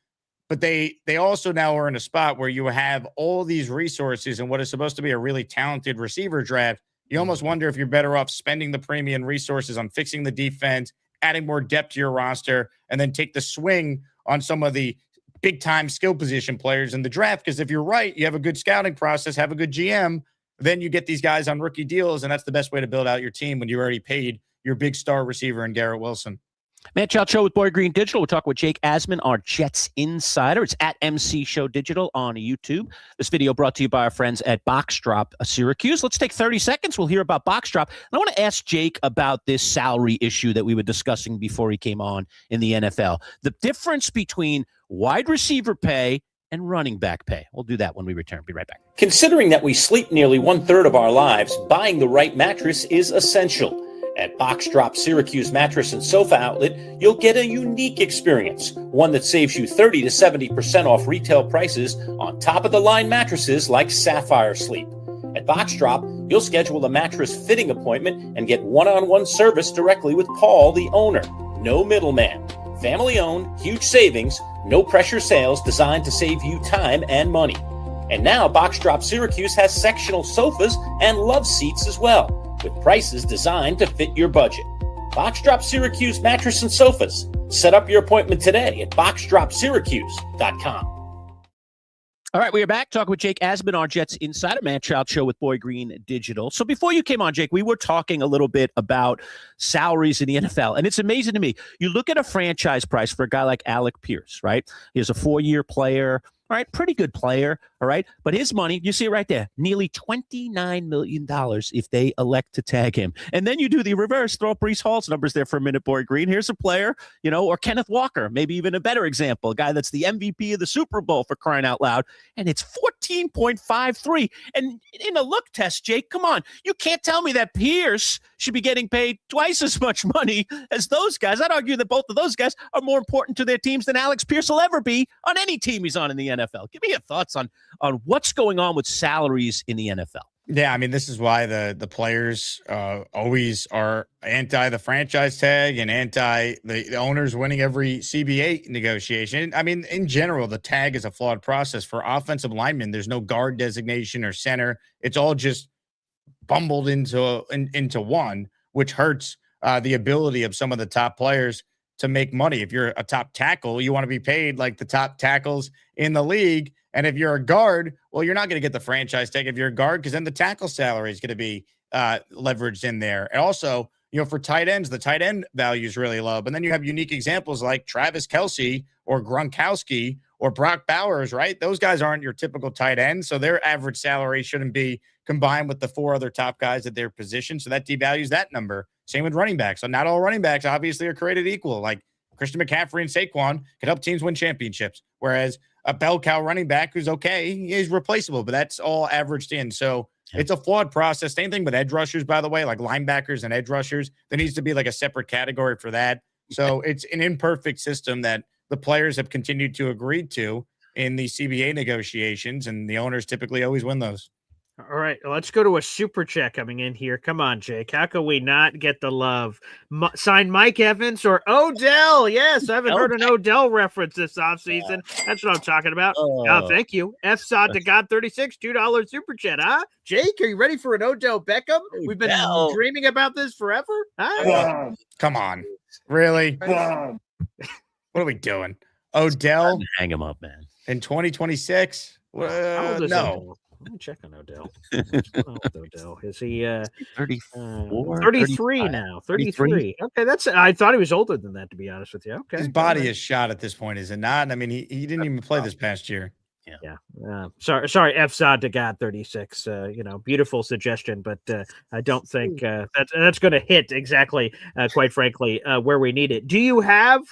But they also now are in a spot where you have all these resources and what is supposed to be a really talented receiver draft. You almost wonder if you're better off spending the premium resources on fixing the defense, adding more depth to your roster, and then take the swing on some of the big-time skill position players in the draft. Because if you're right, you have a good scouting process, have a good GM, then you get these guys on rookie deals, and that's the best way to build out your team when you already paid your big star receiver in Garrett Wilson. Manchild Show with Boy Green Digital. We'll talk with Jake Asman, our Jets insider. It's at MC Show Digital on YouTube. This video brought to you by our friends at Box Drop Syracuse. Let's take 30 seconds. We'll hear about Box Drop. And I want to ask Jake about this salary issue that we were discussing before he came on in the NFL. The difference between wide receiver pay and running back pay. We'll do that when we return. Be right back. Considering that we sleep nearly 1/3 of our lives, buying the right mattress is essential. At Box Drop Syracuse Mattress and Sofa Outlet, you'll get a unique experience, one that saves you 30 to 70% off retail prices on top-of-the-line mattresses like Sapphire Sleep. At Box Drop, you'll schedule a mattress fitting appointment and get one-on-one service directly with Paul, the owner. No middleman. Family-owned, huge savings, no-pressure sales designed to save you time and money. And now Box Drop Syracuse has sectional sofas and love seats as well, with prices designed to fit your budget. Box Drop Syracuse Mattress and Sofas. Set up your appointment today at boxdropsyracuse.com. All right, we are back talking with Jake Asman, our Jets insider, Manchild Show with Boy Green Digital. So before you came on, Jake, we were talking a little bit about salaries in the NFL, and it's amazing to me. You look at a franchise price for a guy like Alec Pierce, right? He's a 4-year player. All right, pretty good player, all right? But his money, you see it right there, nearly $29 million if they elect to tag him. And then you do the reverse, throw up Breece Hall's numbers there for a minute, Boy Green. Here's a player, or Kenneth Walker, maybe even a better example, a guy that's the MVP of the Super Bowl for crying out loud, and it's 14.53. And in a look test, Jake, come on, you can't tell me that Pierce should be getting paid twice as much money as those guys. I'd argue that both of those guys are more important to their teams than Alex Pierce will ever be on any team he's on in the NFL. Give me your thoughts on what's going on with salaries in the NFL. Yeah, I mean, this is why the players always are anti the franchise tag and anti the owners winning every CBA negotiation. I mean, in general, the tag is a flawed process. For offensive linemen, there's no guard designation or center. It's all just bumbled into one, which hurts the ability of some of the top players to make money. If you're a top tackle, you want to be paid like the top tackles in the league. And if you're a guard, well, you're not going to get the franchise tag if you're a guard, because then the tackle salary is going to be leveraged in there. And also, for tight ends, the tight end value is really low. But then you have unique examples like Travis Kelce or Gronkowski or Brock Bowers, right? Those guys aren't your typical tight end. So their average salary shouldn't be combined with the 4 other top guys at their position. So that devalues that number. Same with running backs. So not all running backs obviously are created equal. Like Christian McCaffrey and Saquon could help teams win championships, whereas a bell cow running back who's okay is replaceable, but that's all averaged in. So it's a flawed process. Same thing with edge rushers, by the way, like linebackers and edge rushers. There needs to be like a separate category for that. So it's an imperfect system that the players have continued to agree to in the CBA negotiations, and the owners typically always win those. All right, let's go to a super chat coming in here. Come on, Jake. How can we not get the love? Sign Mike Evans or Odell? Yes, I haven't heard an Odell reference this offseason. That's what I'm talking about. Thank you. FSOD to God 36, $2 super chat, huh? Jake, are you ready for an Odell Beckham? We've been dreaming about this forever. Huh? Come on. Really? What are we doing? Odell? Hang him up, man. In 2026? No. Odell? Let me check on Odell. Odell. Is he 34? 33 now. 33. Okay, I thought he was older than that, to be honest with you. Okay. His body is shot at this point, is it not? I mean, he didn't even play this past year. Yeah. Sorry, FSOD to God 36. Beautiful suggestion, but I don't think that's going to hit exactly, quite frankly, where we need it. Do you have,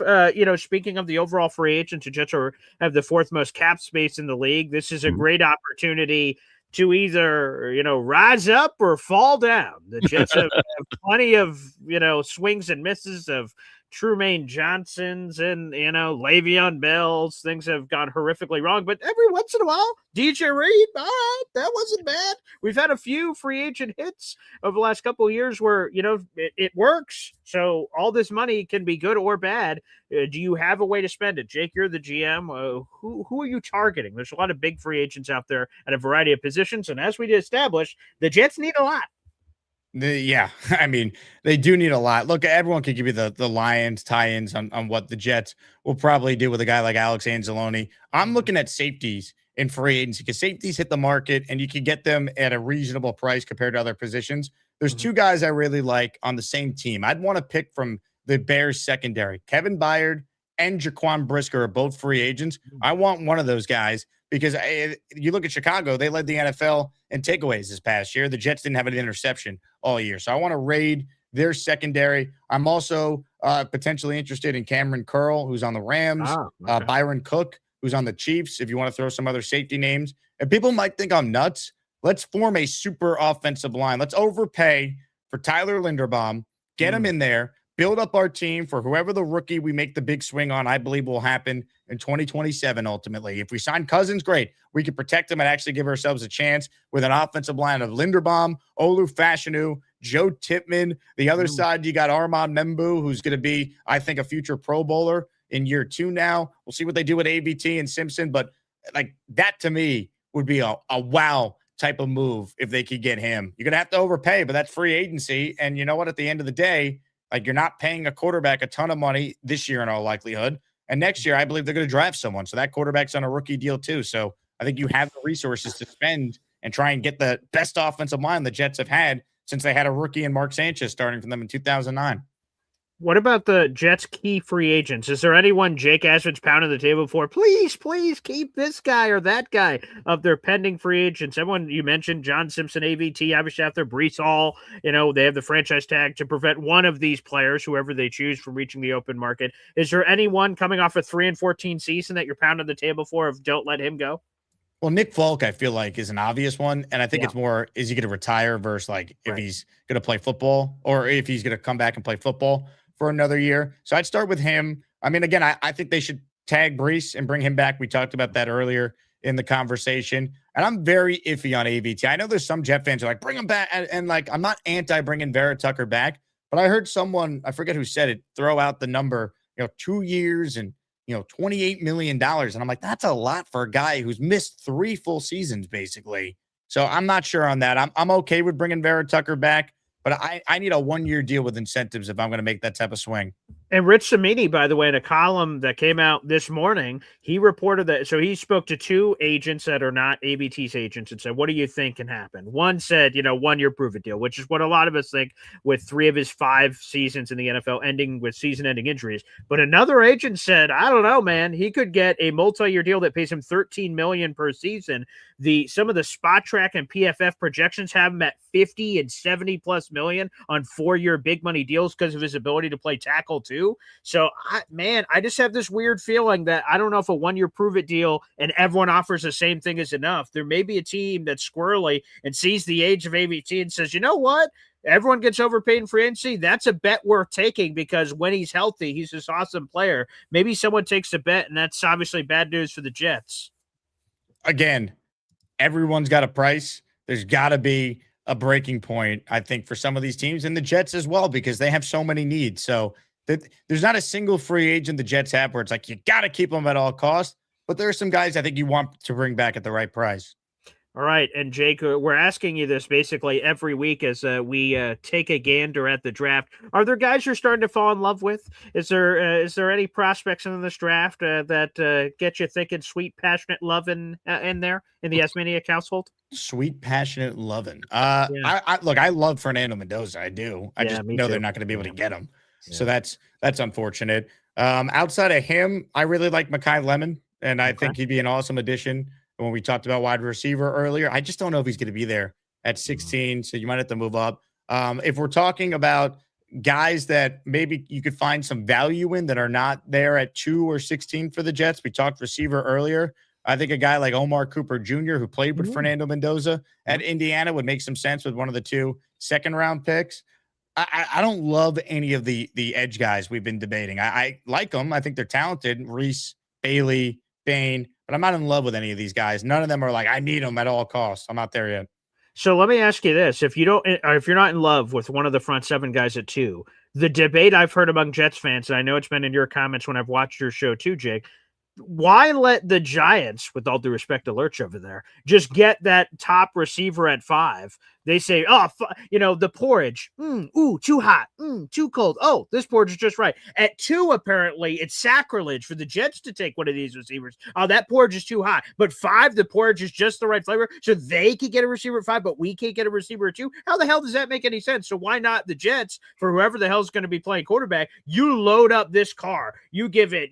speaking of the overall free agents, the Jets have the fourth most cap space in the league. This is a great opportunity to either, rise up or fall down. The Jets have plenty of, swings and misses of Trumaine Johnsons and, Le'Veon Bells. Things have gone horrifically wrong, but every once in a while, DJ Reed, all right, that wasn't bad. We've had a few free agent hits over the last couple of years where, it works. So all this money can be good or bad. Do you have a way to spend it? Jake, you're the GM. Who are you targeting? There's a lot of big free agents out there at a variety of positions. And as we established, the Jets need a lot. Yeah, I mean, they do need a lot. Look, everyone could give you the Lions tie-ins on what the Jets will probably do with a guy like Alex Anzalone. I'm looking at safeties in free agency because safeties hit the market and you can get them at a reasonable price compared to other positions. There's two guys I really like on the same team. I'd want to pick from the Bears secondary. Kevin Byard and Jaquan Brisker are both free agents. I want one of those guys because you look at Chicago, they led the NFL in takeaways this past year. The Jets didn't have an interception all year. So I want to raid their secondary. I'm also potentially interested in Cameron Curl, who's on the Rams, Byron Cook, who's on the Chiefs, if you want to throw some other safety names. And people might think I'm nuts. Let's form a super offensive line. Let's overpay for Tyler Linderbaum, get him in there, build up our team for whoever the rookie we make the big swing on, I believe will happen in 2027 ultimately. If we sign Cousins, great. We can protect him and actually give ourselves a chance with an offensive line of Linderbaum, Olu Fashanu, Joe Tippmann. The other side, you got Armand Membu, who's going to be, I think, a future Pro Bowler in year 2 now. We'll see what they do with AVT and Simpson, but like that to me would be a wow type of move if they could get him. You're going to have to overpay, but that's free agency. And you know what? At the end of the day, like you're not paying a quarterback a ton of money this year in all likelihood. And next year, I believe they're going to draft someone. So that quarterback's on a rookie deal too. So I think you have the resources to spend and try and get the best offensive line the Jets have had since they had a rookie in Mark Sanchez starting from them in 2009. What about the Jets' key free agents? Is there anyone Jake Ashford's pounding the table for? Please keep this guy or that guy of their pending free agents. Everyone you mentioned, John Simpson, AVT, obviously after Breece Hall, they have the franchise tag to prevent one of these players, whoever they choose, from reaching the open market. Is there anyone coming off a 3-14 season that you're pounding the table for of don't let him go? Well, Nick Folk, I feel like, is an obvious one. And I think it's more, is he going to retire versus like if he's going to play football or if he's going to come back and play football for another year. So I'd start with him. I mean, again, I think they should tag Breece and bring him back. We talked about that earlier in the conversation. And I'm very iffy on AVT. I know there's some Jet fans who are like, bring him back. And like, I'm not anti bringing Vera Tucker back, but I heard someone, I forget who said it, throw out the number, 2 years and, $28 million. And I'm like, that's a lot for a guy who's missed 3 full seasons, basically. So I'm not sure on that. I'm okay with bringing Vera Tucker back. But I need a 1-year deal with incentives if I'm going to make that type of swing. And Rich Cimini, by the way, in a column that came out this morning, he reported that. So he spoke to 2 agents that are not ABT's agents and said, what do you think can happen? One said, 1-year prove-it deal, which is what a lot of us think with 3 of his 5 seasons in the NFL ending with season-ending injuries. But another agent said, I don't know, man. He could get a multi-year deal that pays him $13 million per season. Some of the Spot Track and PFF projections have him at 50 and 70 plus million on 4-year big money deals because of his ability to play tackle too. So, I just have this weird feeling that I don't know if a 1-year prove-it deal and everyone offers the same thing is enough. There may be a team that's squirrely and sees the age of AVT and says, you know what? Everyone gets overpaid in free agency. That's a bet worth taking because when he's healthy, he's this awesome player. Maybe someone takes a bet, and that's obviously bad news for the Jets. Again, everyone's got a price. there's got to be a breaking point, I think, for some of these teams and the Jets as well, because they have so many needs. So there's not a single free agent the Jets have where it's like you got to keep them at all costs. But there are some guys I think you want to bring back at the right price. All right, and Jake, we're asking you this basically every week as we take a gander at the draft. Are there guys you're starting to fall in love with? Is there any prospects in this draft that get you thinking sweet, passionate loving in there in the Asmaniac household? Sweet, passionate loving. I love Fernando Mendoza. I do. I just know they're not going to be able to get him. Yeah. So that's unfortunate. Outside of him, I really like Mekhi Lemon, and I think he'd be an awesome addition. When we talked about wide receiver earlier, I just don't know if he's going to be there at 16. So you might have to move up. If we're talking about guys that maybe you could find some value in that are not there at 2 or 16 for the Jets, we talked receiver earlier. I think a guy like Omar Cooper Jr., who played with Fernando Mendoza at Indiana, would make some sense with one of the 2 second-round picks. I don't love any of the edge guys we've been debating. I like them. I think they're talented. Reese, Bailey, Bain. But I'm not in love with any of these guys. None of them are like, I need them at all costs. I'm not there yet. So let me ask you this. If you're not in love with one of the front 7 guys at 2, the debate I've heard among Jets fans, and I know it's been in your comments when I've watched your show too, Jake, why let the Giants, with all due respect to Lurch over there, just get that top receiver at 5? They say, the porridge, too hot, too cold. Oh, this porridge is just right. At 2, apparently, it's sacrilege for the Jets to take one of these receivers. Oh, that porridge is too hot. But 5, the porridge is just the right flavor, so they could get a receiver at 5, but we can't get a receiver at 2. How the hell does that make any sense? So why not the Jets, for whoever the hell is going to be playing quarterback, you load up this car. You give it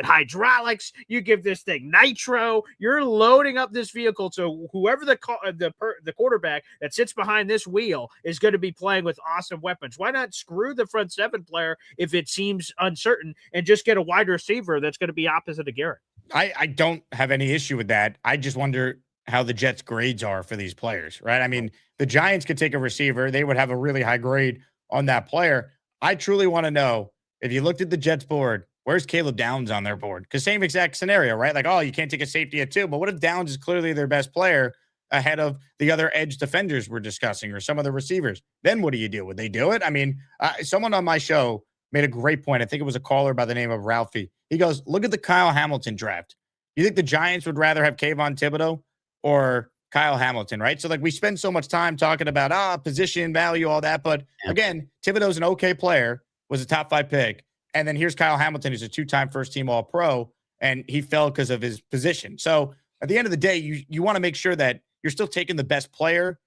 hydraulics. You give this thing nitro. You're loading up this vehicle, so whoever the quarterback that sits behind this wheel is going to be playing with awesome weapons. Why not screw the front 7 player if it seems uncertain and just get a wide receiver that's going to be opposite of Garrett? I don't have any issue with that. I just wonder how the Jets' grades are for these players, right? I mean, the Giants could take a receiver. They would have a really high grade on that player. I truly want to know, if you looked at the Jets board, where's Caleb Downs on their board? Because same exact scenario, right? Like, you can't take a safety at 2, but what if Downs is clearly their best player ahead of the other edge defenders we're discussing or some of the receivers? Then what do you do? Would they do it? I mean, someone on my show made a great point. I think it was a caller by the name of Ralphie. He goes, look at the Kyle Hamilton draft. You think the Giants would rather have Kayvon Thibodeau or Kyle Hamilton, right? So, like, we spend so much time talking about position, value, all that. But again, Thibodeau's an okay player, was a top 5 pick. And then here's Kyle Hamilton, who's a 2-time first-team All-Pro, and he fell because of his position. So at the end of the day, you want to make sure that you're still taking the best player,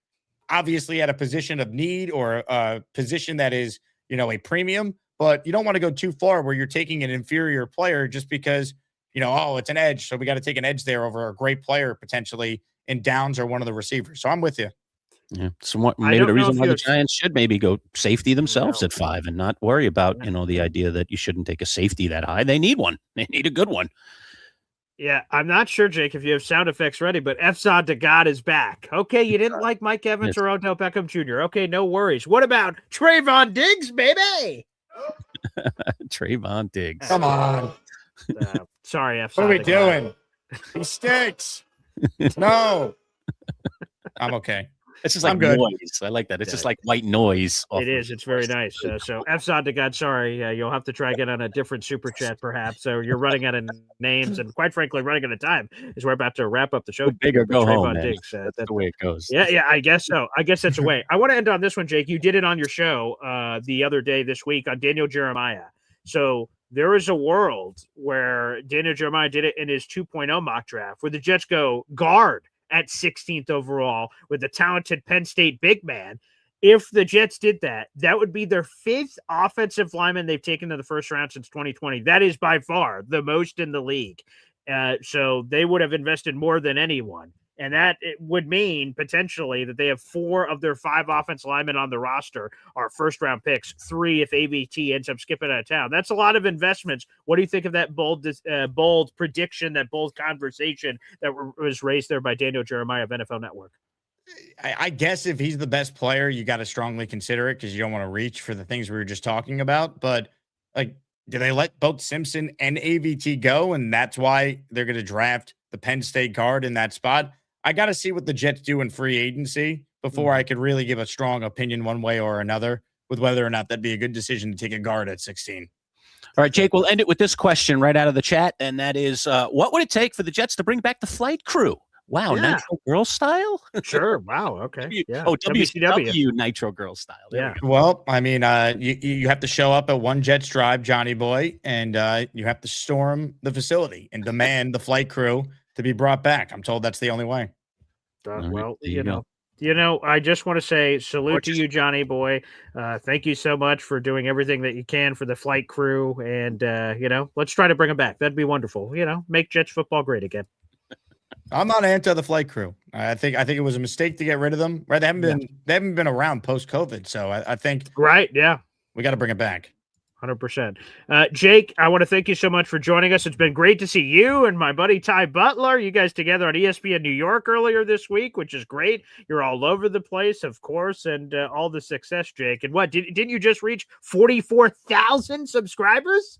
obviously at a position of need or a position that is, a premium, but you don't want to go too far where you're taking an inferior player just because, it's an edge. So we got to take an edge there over a great player potentially in Downs or one of the receivers. So I'm with you. Yeah. So maybe the reason why the Giants should maybe go safety themselves at 5 and not worry about, the idea that you shouldn't take a safety that high. They need one. They need a good one. Yeah, I'm not sure, Jake, if you have sound effects ready, but F-Zod to God is back. Okay, you didn't like Mike Evans or Odell Beckham Jr. Okay, no worries. What about Trayvon Diggs, baby? Trayvon Diggs. Come on. Sorry, F-Zod. What are we doing? He stinks. No. I'm okay. It's just like noise. I like that. It's just like white noise. It is. It's very nice. So F-Zod to God, sorry. You'll have to try again on a different super chat, perhaps. So you're running out of names and, quite frankly, running out of time as we're about to wrap up the show. Go big or go home, man. That's the way it goes. Yeah, I guess so. I guess that's a way. I want to end on this one, Jake. You did it on your show the other day this week on Daniel Jeremiah. So there is a world where Daniel Jeremiah did it in his 2.0 mock draft where the Jets go guard at 16th overall with the talented Penn State big man. If the Jets did that, that would be their 5th offensive lineman they've taken to the first round since 2020. That is by far the most in the league. So they would have invested more than anyone. And that it would mean potentially that they have 4 of their 5 offensive linemen on the roster are first-round picks, 3 if ABT ends up skipping out of town. That's a lot of investments. What do you think of that bold prediction, that bold conversation that was raised there by Daniel Jeremiah of NFL Network? I guess if he's the best player, you got to strongly consider it because you don't want to reach for the things we were just talking about. But, like, do they let both Simpson and AVT go, and that's why they're going to draft the Penn State guard in that spot? I got to see what the Jets do in free agency before I could really give a strong opinion one way or another with whether or not that'd be a good decision to take a guard at 16. All right, Jake, we'll end it with this question right out of the chat, and that is, what would it take for the Jets to bring back the flight crew? Wow, Yeah. Nitro Girl style? Sure. Wow. Okay. Yeah. WCW Nitro Girl style. Yeah. Well, I mean, you have to show up at One Jets Drive, Johnny Boy, and you have to storm the facility and demand the flight crew to be brought back. I'm told that's the only way. Well, I just want to say salute to you, Johnny Boy. Thank you so much for doing everything that you can for the flight crew. And, let's try to bring them back. That'd be wonderful. Make Jets football great again. I'm not anti the flight crew. I think it was a mistake to get rid of them. Right? They haven't been around post COVID. So I think right. Yeah. We got to bring it back. 100%. Jake, I want to thank you so much for joining us. It's been great to see you and my buddy Ty Butler, you guys together on ESPN New York earlier this week, which is great. You're all over the place, of course, and all the success, Jake. And what, didn't you just reach 44,000 subscribers?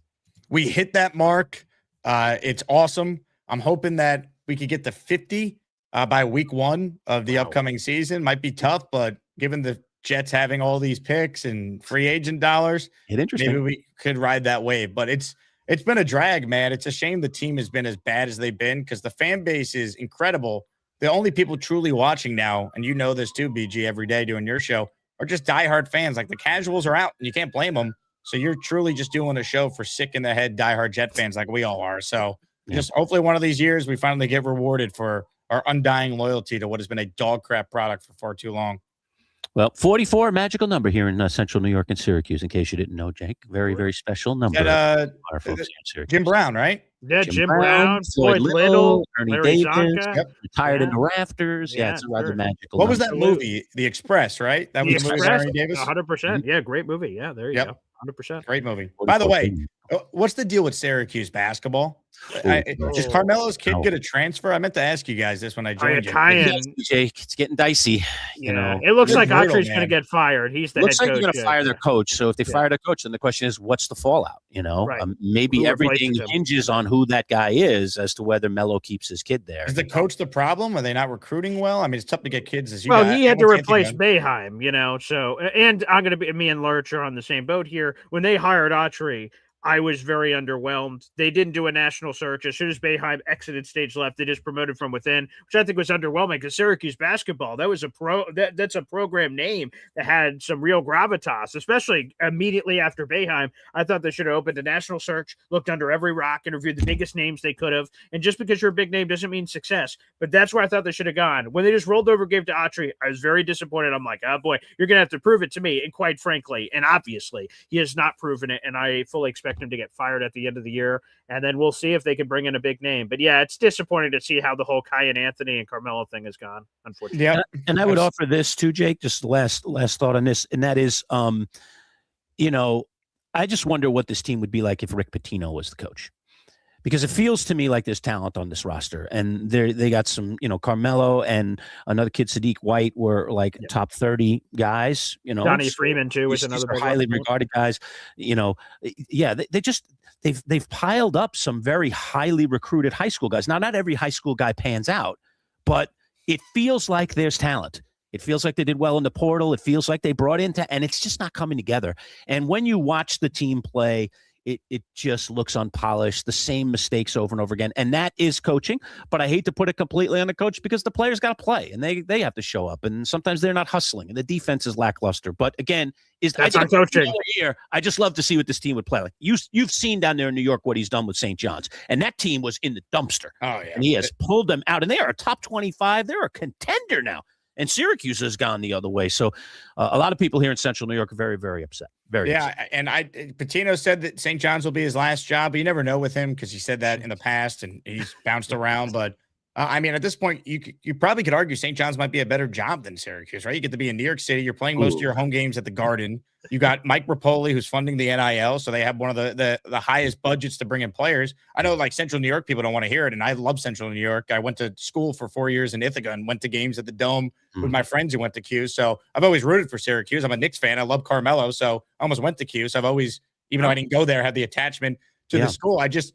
We hit that mark. It's awesome. I'm hoping that we could get to 50 by week 1 of the upcoming season. Might be tough, but given the Jets having all these picks and free agent dollars, maybe we could ride that wave. But it's been a drag, man. It's a shame the team has been as bad as they've been because the fan base is incredible. The only people truly watching now, and you know this too, BG, every day doing your show, are just diehard fans. Like the casuals are out, and you can't blame them. So you're truly just doing a show for sick in the head diehard Jet fans like we all are. So just hopefully one of these years we finally get rewarded for our undying loyalty to what has been a dog crap product for far too long. Well, 44, magical number here in Central New York and Syracuse, in case you didn't know, Jake. Very, very special number. Our folks Jim Brown, right? Yeah, Jim Brown, Floyd Little, Ernie Larry Davis, Zonka. Retired in the rafters. Yeah, it's a rather magical What was number. that movie? The Express, right? That was the movie with Ernie Davis? 100%. Yeah, great movie. Yeah, there you go. 100%. Great movie. By the way, what's the deal with Syracuse basketball? Does Carmelo's kid get a transfer? I meant to ask you guys this when I joined you. Jake, it's getting dicey. It looks like Autry's going to get fired. He's the head coach. Looks like they're going to fire their coach. So if they fire their coach, then the question is, what's the fallout? Maybe everything hinges on who that guy is as to whether Melo keeps his kid there. Is the coach the problem? Are they not recruiting well? I mean, it's tough to get kids as you. Well, he had to replace Boeheim, So, and I'm going to be me and Lurch are on the same boat here. When they hired Autry, I was very underwhelmed. They didn't do a national search. As soon as Boeheim exited stage left, they just promoted from within, which I think was underwhelming because Syracuse basketball, that was that's a program name that had some real gravitas, especially immediately after Boeheim. I thought they should have opened a national search, looked under every rock, interviewed the biggest names they could have. And just because you're a big name doesn't mean success. But that's where I thought they should have gone. When they just rolled over, gave to Autry, I was very disappointed. I'm like, oh boy, you're going to have to prove it to me. And quite frankly, and obviously, he has not proven it. And I fully expect him to get fired at the end of the year, and then we'll see if they can bring in a big name. But yeah, it's disappointing to see how the whole Kai and Anthony and Carmelo thing has gone, unfortunately. Yeah, and I would offer this too, Jake, just the last thought on this, and that is, I just wonder what this team would be like if Rick Pitino was the coach. Because it feels to me like there's talent on this roster, and they got some, Carmelo and another kid, Sadiq White, were like top 30 guys. Donnie Freeman too was another big highly regarded guys. They've piled up some very highly recruited high school guys. Now, not every high school guy pans out, but it feels like there's talent. It feels like they did well in the portal. It feels like they brought and it's just not coming together. And when you watch the team play, it just looks unpolished, the same mistakes over and over again. And that is coaching, but I hate to put it completely on the coach because the players got to play and they have to show up. And sometimes they're not hustling and the defense is lackluster. But again, that's not coaching. I just love to see what this team would play like. You've seen down there in New York what he's done with St. John's, and that team was in the dumpster. Oh, yeah. And he has pulled them out, and they are a top 25. They're a contender now. And Syracuse has gone the other way. So a lot of people here in Central New York are very, very upset. Very upset. And Pitino said that St. John's will be his last job, but you never know with him because he said that in the past and he's bounced around. But at this point, you probably could argue St. John's might be a better job than Syracuse, right? You get to be in New York City. You're playing most of your home games at the Garden. You got Mike Rapoli, who's funding the NIL, so they have one of the highest budgets to bring in players. I know, like, Central New York people don't want to hear it, and I love Central New York. I went to school for 4 years in Ithaca and went to games at the Dome with my friends who went to Q. So I've always rooted for Syracuse. I'm a Knicks fan. I love Carmelo, so I almost went to Q. So I've always, even though I didn't go there, had the attachment to the school. I just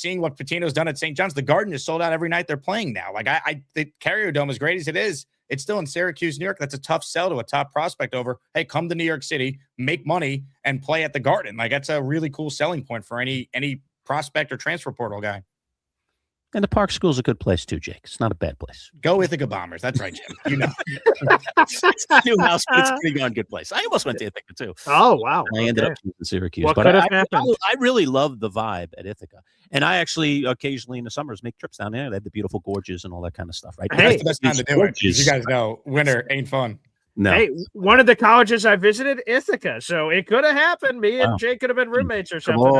seeing what Patino's done at St. John's. The Garden is sold out every night they're playing now. Like the Carrier Dome, as great as it is, it's still in Syracuse, New York. That's a tough sell to a top prospect over, hey, come to New York City, make money, and play at the Garden. Like that's a really cool selling point for any prospect or transfer portal guy. And the Park School's a good place too, Jake. It's not a bad place. Go Ithaca Bombers. That's right, Jim. You know. It's a new house, but it's a pretty darn good place. I almost went to Ithaca too. Oh, wow. I ended up choosing Syracuse. What but could have happened? I really love the vibe at Ithaca. And I actually occasionally in the summers make trips down there. They have the beautiful gorges and all that kind of stuff, right? Hey, that's the best time to do it. You guys know winter ain't fun. No. Hey, one of the colleges I visited, Ithaca. So it could have happened. Me and Jake could have been roommates or something. Could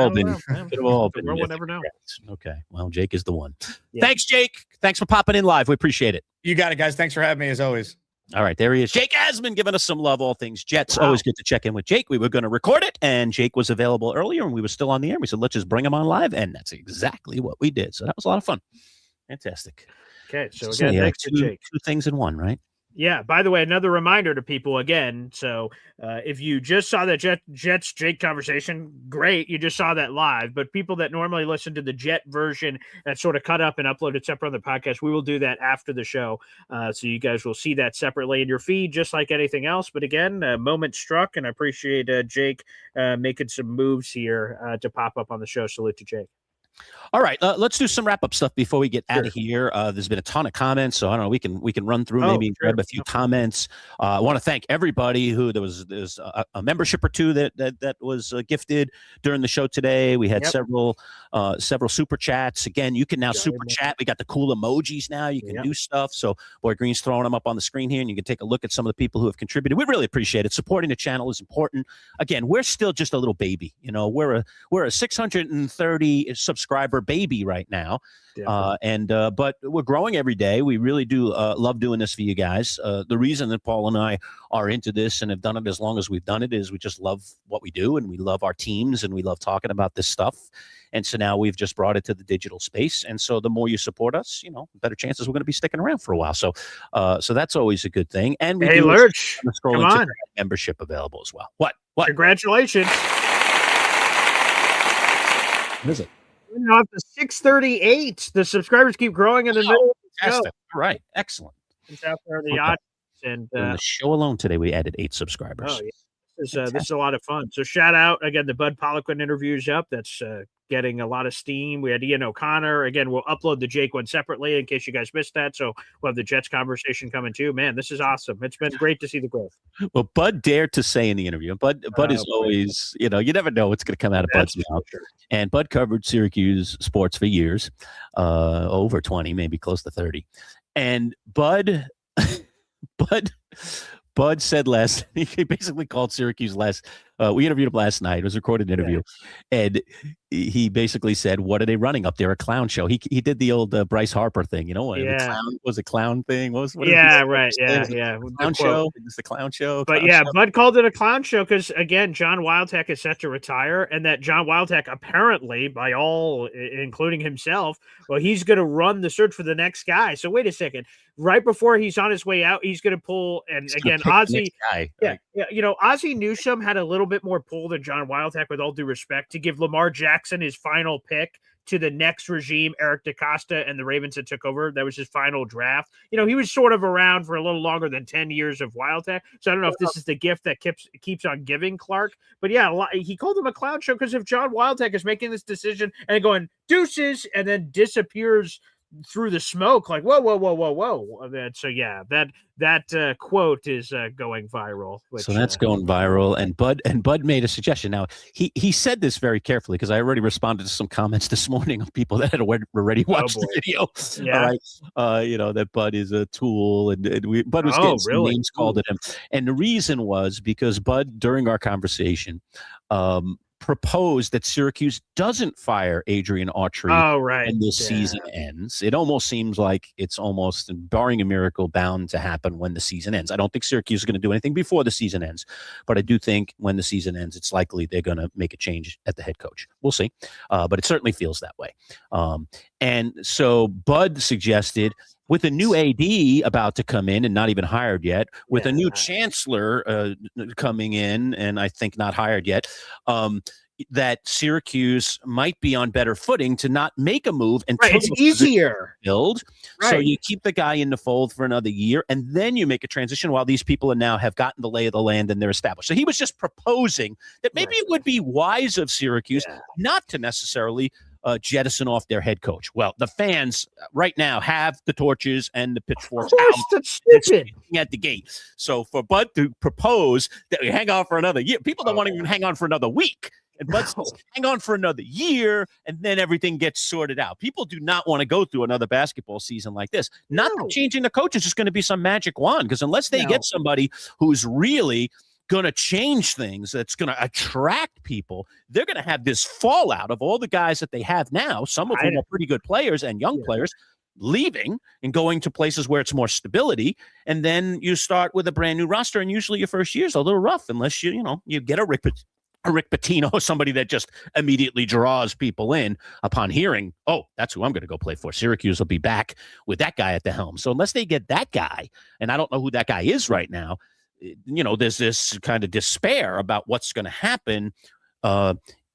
have all been. We'll never know. Okay. Well, Jake is the one. Yeah. Thanks, Jake. Thanks for popping in live. We appreciate it. You got it, guys. Thanks for having me as always. All right, there he is. Jake Asman giving us some love, all things Jets. Always good to check in with Jake. We were going to record it, and Jake was available earlier, and we were still on the air. We said, let's just bring him on live, and that's exactly what we did. So that was a lot of fun. Fantastic. Okay, so again, thanks to Jake. Two things in one, right? Yeah, by the way, another reminder to people again. So if you just saw that Jets Jake conversation, great. You just saw that live. But people that normally listen to the Jet version that's sort of cut up and uploaded separate on the podcast, we will do that after the show. So you guys will see that separately in your feed, just like anything else. But again, moment struck, and I appreciate Jake making some moves here to pop up on the show. Salute to Jake. All right, let's do some wrap-up stuff before we get out of here. There's been a ton of comments, so I don't know. We can run through maybe grab a few comments. I want to thank everybody who there's a membership or two that was gifted during the show today. We had several super chats. Again, you can now super chat. We got the cool emojis now. You can do stuff. So Boy Green's throwing them up on the screen here, and you can take a look at some of the people who have contributed. We really appreciate it. Supporting the channel is important. Again, we're still just a little baby. You know, we're a 630 subscriber baby right now, but we're growing every day. We really do love doing this for you guys. The reason that Paul and I are into this and have done it as long as we've done it is we just love what we do, and we love our teams, and we love talking about this stuff. And so now we've just brought it to the digital space, and so the more you support us, you know, better chances we're going to be sticking around for a while. So that's always a good thing. And we Lurch, come on, membership available as well. What Congratulations. What is it? Now up to 638. The subscribers keep growing in the middle of the show. All right, excellent. It's out there in the audience. And in the show alone today, we added 8 subscribers. Oh, yeah. This is a lot of fun. So shout out again, the Bud Poliquin interview is up. That's getting a lot of steam. We had Ian O'Connor. Again, we'll upload the Jake one separately in case you guys missed that. So we'll have the Jets conversation coming too. Man, this is awesome. It's been great to see the growth. Well, Bud dared to say in the interview. Bud is always, you know, you never know what's going to come out of Bud's mouth. Sure. And Bud covered Syracuse sports for years, over 20, maybe close to 30. And Bud said he basically called Syracuse we interviewed him last night. It was a recorded interview. And he basically said, what are they running up there? A clown show. He did the old Bryce Harper thing, you know, the clown thing. What right. Clown show. It's the clown show. But Bud called it a clown show because, again, John Wildhack is set to retire, and that John Wildhack apparently, by all, including himself, well, he's going to run the search for the next guy. So wait a second. Right before he's on his way out, he's going to pull, and again, Ozzie, you know, Ozzie Newsome had a little bit more pull than John Wildhack, with all due respect, to give Lamar Jackson his final pick to the next regime, Eric DeCosta and the Ravens that took over. That was his final draft. You know, he was sort of around for a little longer than 10 years of Wildhack. So I don't know if this is the gift that keeps on giving Clark. But yeah, he called him a clown show because if John Wildhack is making this decision and going deuces and then disappears through the smoke, like whoa. So yeah, that quote is going viral. So that's going viral, and Bud made a suggestion. Now he said this very carefully because I already responded to some comments this morning of people that had already watched the video. Yeah. All right, you know that Bud is a tool, and Bud was getting some names called at him, and the reason was because Bud, during our conversation, proposed that Syracuse doesn't fire Adrian Autry when the season ends. It almost seems like it's almost, barring a miracle, bound to happen when the season ends. I don't think Syracuse is going to do anything before the season ends, but I do think when the season ends, it's likely they're going to make a change at the head coach. We'll see, but it certainly feels that way. And so Bud suggested, with a new AD about to come in and not even hired yet, with a new chancellor coming in and I think not hired yet, that Syracuse might be on better footing to not make a move until it's easier build. Right. So you keep the guy in the fold for another year, and then you make a transition while these people are now have gotten the lay of the land and they're established. So he was just proposing that maybe it would be wise of Syracuse not to necessarily jettison off their head coach. Well, the fans right now have the torches and the pitchforks at the gate. So for Bud to propose that we hang on for another year, people don't want to even hang on for another week. And Bud says, hang on for another year, and then everything gets sorted out. People do not want to go through another basketball season like this. Not that changing the coach is just going to be some magic wand, because unless they get somebody who's really going to change things, that's going to attract people, they're going to have this fallout of all the guys that they have now, some of whom are pretty good players and young players, leaving and going to places where it's more stability. And then you start with a brand new roster, and usually your first year is a little rough unless you get a Rick Pitino, somebody that just immediately draws people in upon hearing, oh, that's who I'm going to go play for. Syracuse will be back with that guy at the helm. So unless they get that guy, and I don't know who that guy is right now, there's this kind of despair about what's going to happen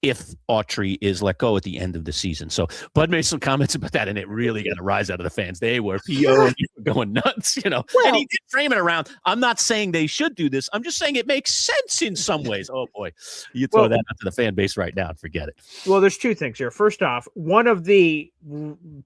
if Autry is let go at the end of the season. So Bud made some comments about that, and it really got a rise out of the fans. They were going nuts, and he did frame it around. I'm not saying they should do this. I'm just saying it makes sense in some ways. Oh boy, you throw that out to the fan base right now and forget it. Well, there's two things here. First off, one of the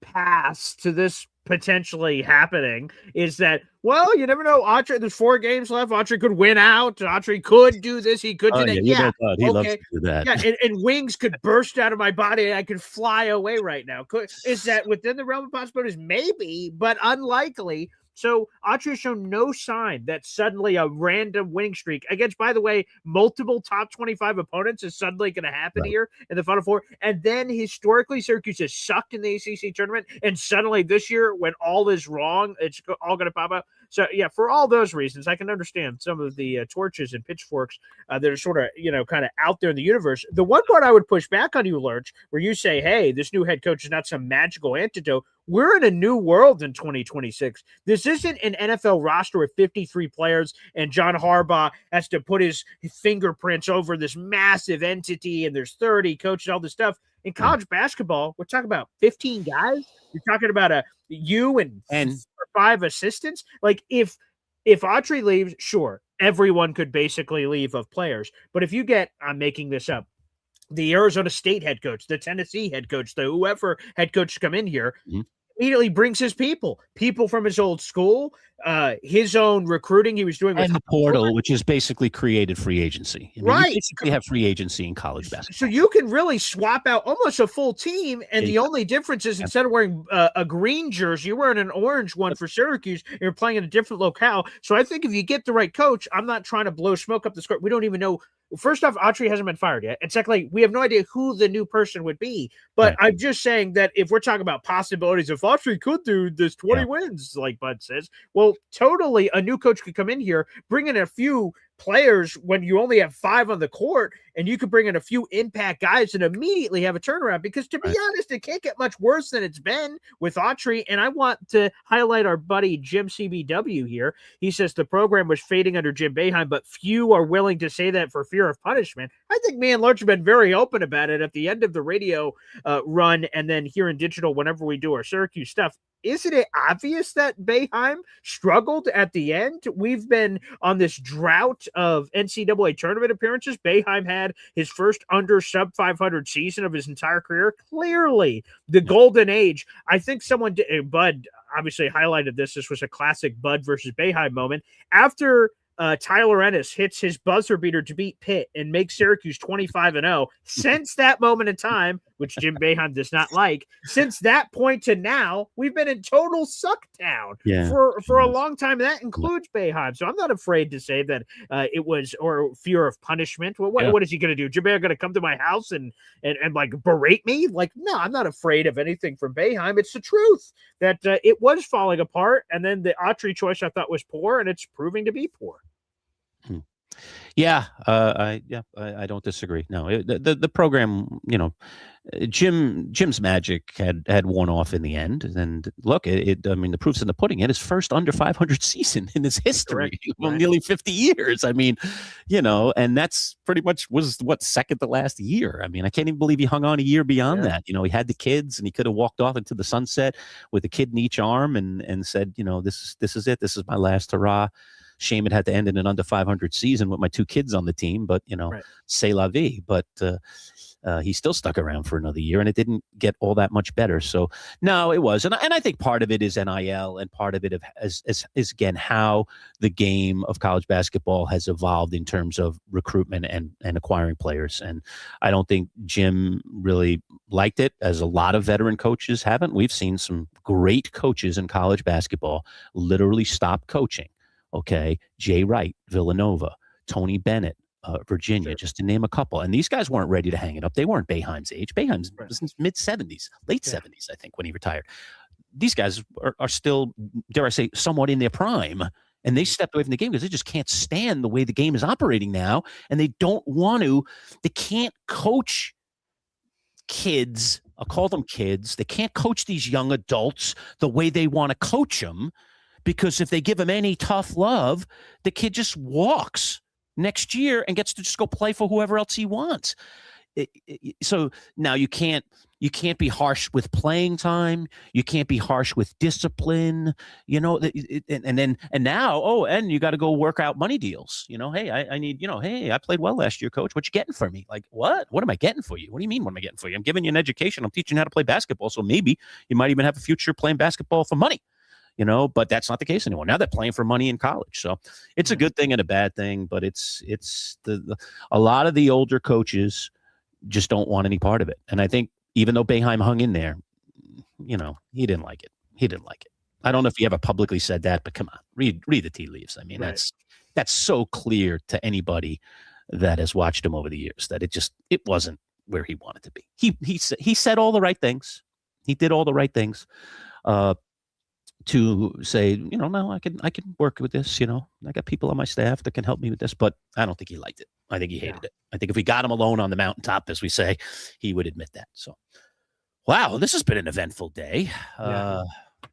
paths to this potentially happening is that, well, you never know. Autry, there's 4 games left. Autry could win out. Autry could do this. He could do that. He loves to do that. Yeah, and wings could burst out of my body and I could fly away right now. Is that within the realm of possibilities? Maybe, but unlikely. So Autry has shown no sign that suddenly a random winning streak against, by the way, multiple top 25 opponents is suddenly going to happen here in the Final Four. And then historically, Syracuse has sucked in the ACC tournament. And suddenly this year, when all is wrong, it's all going to pop up. So, yeah, for all those reasons, I can understand some of the torches and pitchforks that are sort of, kind of out there in the universe. The one part I would push back on you, Lurch, where you say, hey, this new head coach is not some magical antidote. We're in a new world in 2026. This isn't an NFL roster with 53 players and John Harbaugh has to put his fingerprints over this massive entity and there's 30 coaches, all this stuff. In college basketball, we're talking about 15 guys. You're talking about you and 5 assistants. Like if Autry leaves, sure, everyone could basically leave of players. But if you get, I'm making this up, the Arizona State head coach, the Tennessee head coach, the whoever head coach come in here, immediately brings his people from his old school, his own recruiting he was doing with the portal, which is basically created free agency. You basically have free agency in college basketball. So you can really swap out almost a full team, and the only difference is instead of wearing a green jersey, you're wearing an orange one for Syracuse, and you're playing in a different locale. So I think if you get the right coach, I'm not trying to blow smoke up the skirt. We don't even know. First off, Autry hasn't been fired yet. And secondly, we have no idea who the new person would be. But I'm just saying that if we're talking about possibilities, if Autry could do this 20 wins, like Bud says, well, totally a new coach could come in here, bring in a few players when you only have 5 on the court, and you could bring in a few impact guys and immediately have a turnaround. Because to be honest, it can't get much worse than it's been with Autry. And I want to highlight our buddy Jim CBW here. He says the program was fading under Jim Boeheim, but few are willing to say that for fear of punishment. I think me and Lurch have been very open about it at the end of the radio run, and then here in digital whenever we do our Syracuse stuff. Isn't it obvious that Boeheim struggled at the end? We've been on this drought of NCAA tournament appearances. Boeheim had his first under sub 500 season of his entire career. Clearly, the golden age. I think someone did, Bud obviously highlighted this. This was a classic Bud versus Boeheim moment. After Tyler Ennis hits his buzzer beater to beat Pitt and make Syracuse 25-0. Since that moment in time, which Jim Boeheim does not like, since that point to now, we've been in total sucktown for a long time. And that includes Boeheim. So I'm not afraid to say that it was or fear of punishment. Well, what is he going to do? Jim Boeheim going to come to my house and like berate me? Like, no, I'm not afraid of anything from Boeheim. It's the truth that it was falling apart. And then the Autry choice I thought was poor, and it's proving to be poor. I don't disagree. No, the program, Jim's magic had worn off in the end. And look, I mean, the proof's in the pudding. It is first under 500 season in his history of nearly 50 years. I mean, and that's pretty much was second to last year. I mean, I can't even believe he hung on a year beyond that. He had the kids and he could have walked off into the sunset with a kid in each arm and said, this is it. This is my last hurrah. Shame it had to end in an under 500 season with my two kids on the team, but c'est la vie. But he still stuck around for another year, and it didn't get all that much better. So no, it was, and I think part of it is NIL, and part of it is again how the game of college basketball has evolved in terms of recruitment and acquiring players. And I don't think Jim really liked it, as a lot of veteran coaches haven't. We've seen some great coaches in college basketball literally stop coaching. Okay, Jay Wright, Villanova, Tony Bennett, Virginia, just to name a couple. And these guys weren't ready to hang it up. They weren't Boeheim's age. Boeheim's was in mid-70s, late 70s, I think, when he retired. These guys are still, dare I say, somewhat in their prime. And they stepped away from the game because they just can't stand the way the game is operating now. And they can't coach kids. I'll call them kids. They can't coach these young adults the way they want to coach them. Because if they give him any tough love, the kid just walks next year and gets to just go play for whoever else he wants. So now you can't be harsh with playing time. You can't be harsh with discipline. And now you got to go work out money deals. Hey, I need. Hey, I played well last year, coach. What you getting for me? Like what? What am I getting for you? What do you mean? What am I getting for you? I'm giving you an education. I'm teaching you how to play basketball. So maybe you might even have a future playing basketball for money. But that's not the case anymore. Now they're playing for money in college. So it's a good thing and a bad thing, but it's a lot of the older coaches just don't want any part of it. And I think even though Boeheim hung in there, he didn't like it. I don't know if he ever publicly said that, but come on, read the tea leaves. I mean, that's so clear to anybody that has watched him over the years that it wasn't where he wanted to be. He said all the right things. He did all the right things. To say, no, I can work with this. I got people on my staff that can help me with this, but I don't think he liked it. I think he hated it. I think if we got him alone on the mountaintop, as we say, he would admit that. So, wow, this has been an eventful day.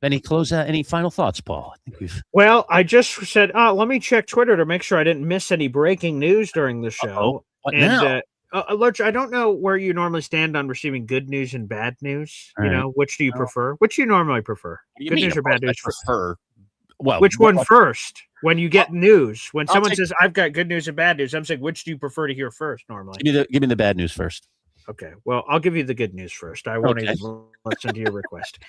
Any final thoughts, Paul? I think Well, I just said, let me check Twitter to make sure I didn't miss any breaking news during the show. What now? Lurch, I don't know where you normally stand on receiving good news and bad news. Which do you prefer? Which do you normally prefer? Good news or bad news? Prefer. Well, which one first? When you get news, when someone says, "I've got good news and bad news," I'm saying, which do you prefer to hear first? Normally, give me the bad news first. Okay. Well, I'll give you the good news first. I won't even listen to your request.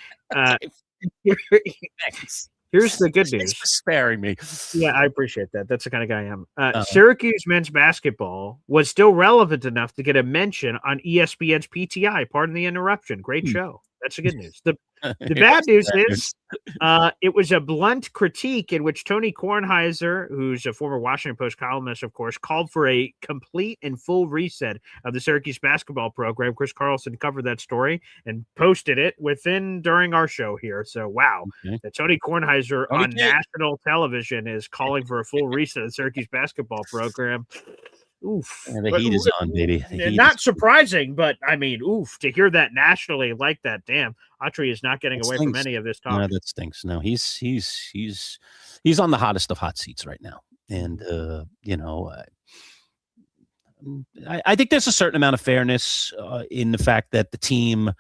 Here's the good news. Thanks for sparing me. Yeah, I appreciate that. That's the kind of guy I am. Syracuse men's basketball was still relevant enough to get a mention on ESPN's PTI. Pardon the interruption. Great show. That's the good news. The bad news is it was a blunt critique in which Tony Kornheiser, who's a former Washington Post columnist, of course, called for a complete and full reset of the Syracuse basketball program. Chris Carlson covered that story and posted it during our show here. So, wow, that Tony Kornheiser on national television is calling for a full reset of the Syracuse basketball program. Oof. And the heat is on, baby. Not surprising, but I mean, to hear that nationally like that, damn, Autry is not getting away from any of this talk. No, that stinks. No, he's on the hottest of hot seats right now. And, I think there's a certain amount of fairness in the fact that the team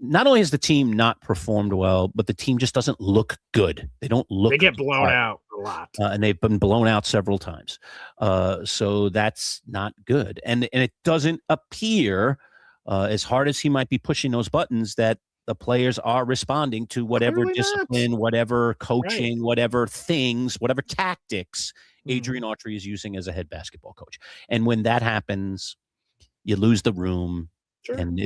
not only has the team not performed well, but the team just doesn't look good. They get blown out a lot. And they've been blown out several times. So that's not good. And it doesn't appear, as hard as he might be pushing those buttons, that the players are responding to whatever discipline, whatever coaching, whatever things, whatever tactics Adrian Autry is using as a head basketball coach. And when that happens, you lose the room. Sure. And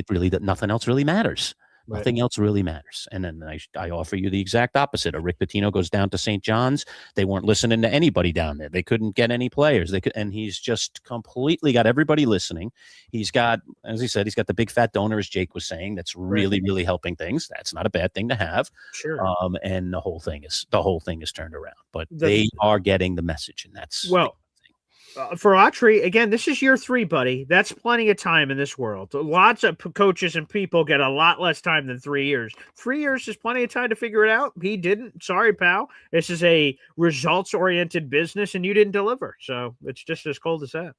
nothing else really matters. Right. Nothing else really matters. And then I offer you the exact opposite. A Rick Pitino goes down to St. John's. They weren't listening to anybody down there. They couldn't get any players. And he's just completely got everybody listening. He's got, as he said, he's got the big fat donor, as Jake was saying. That's really, really helping things. That's not a bad thing to have. Sure. And the whole thing is turned around. But they are getting the message, and that's for Autry, again, this is year 3, buddy. That's plenty of time in this world. Lots of coaches and people get a lot less time than 3 years. 3 years is plenty of time to figure it out. He didn't. Sorry, pal. This is a results-oriented business, and you didn't deliver. So it's just as cold as that.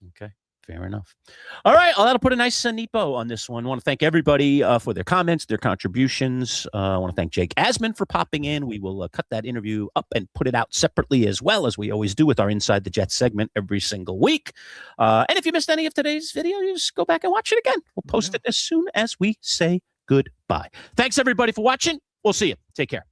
Okay. Fair enough. All right. Well, that'll put a nice neat bow on this one. I want to thank everybody for their comments, their contributions. I want to thank Jake Asman for popping in. We will cut that interview up and put it out separately as well, as we always do with our Inside the Jets segment every single week. And if you missed any of today's video, you just go back and watch it again. We'll post it as soon as we say goodbye. Thanks, everybody, for watching. We'll see you. Take care.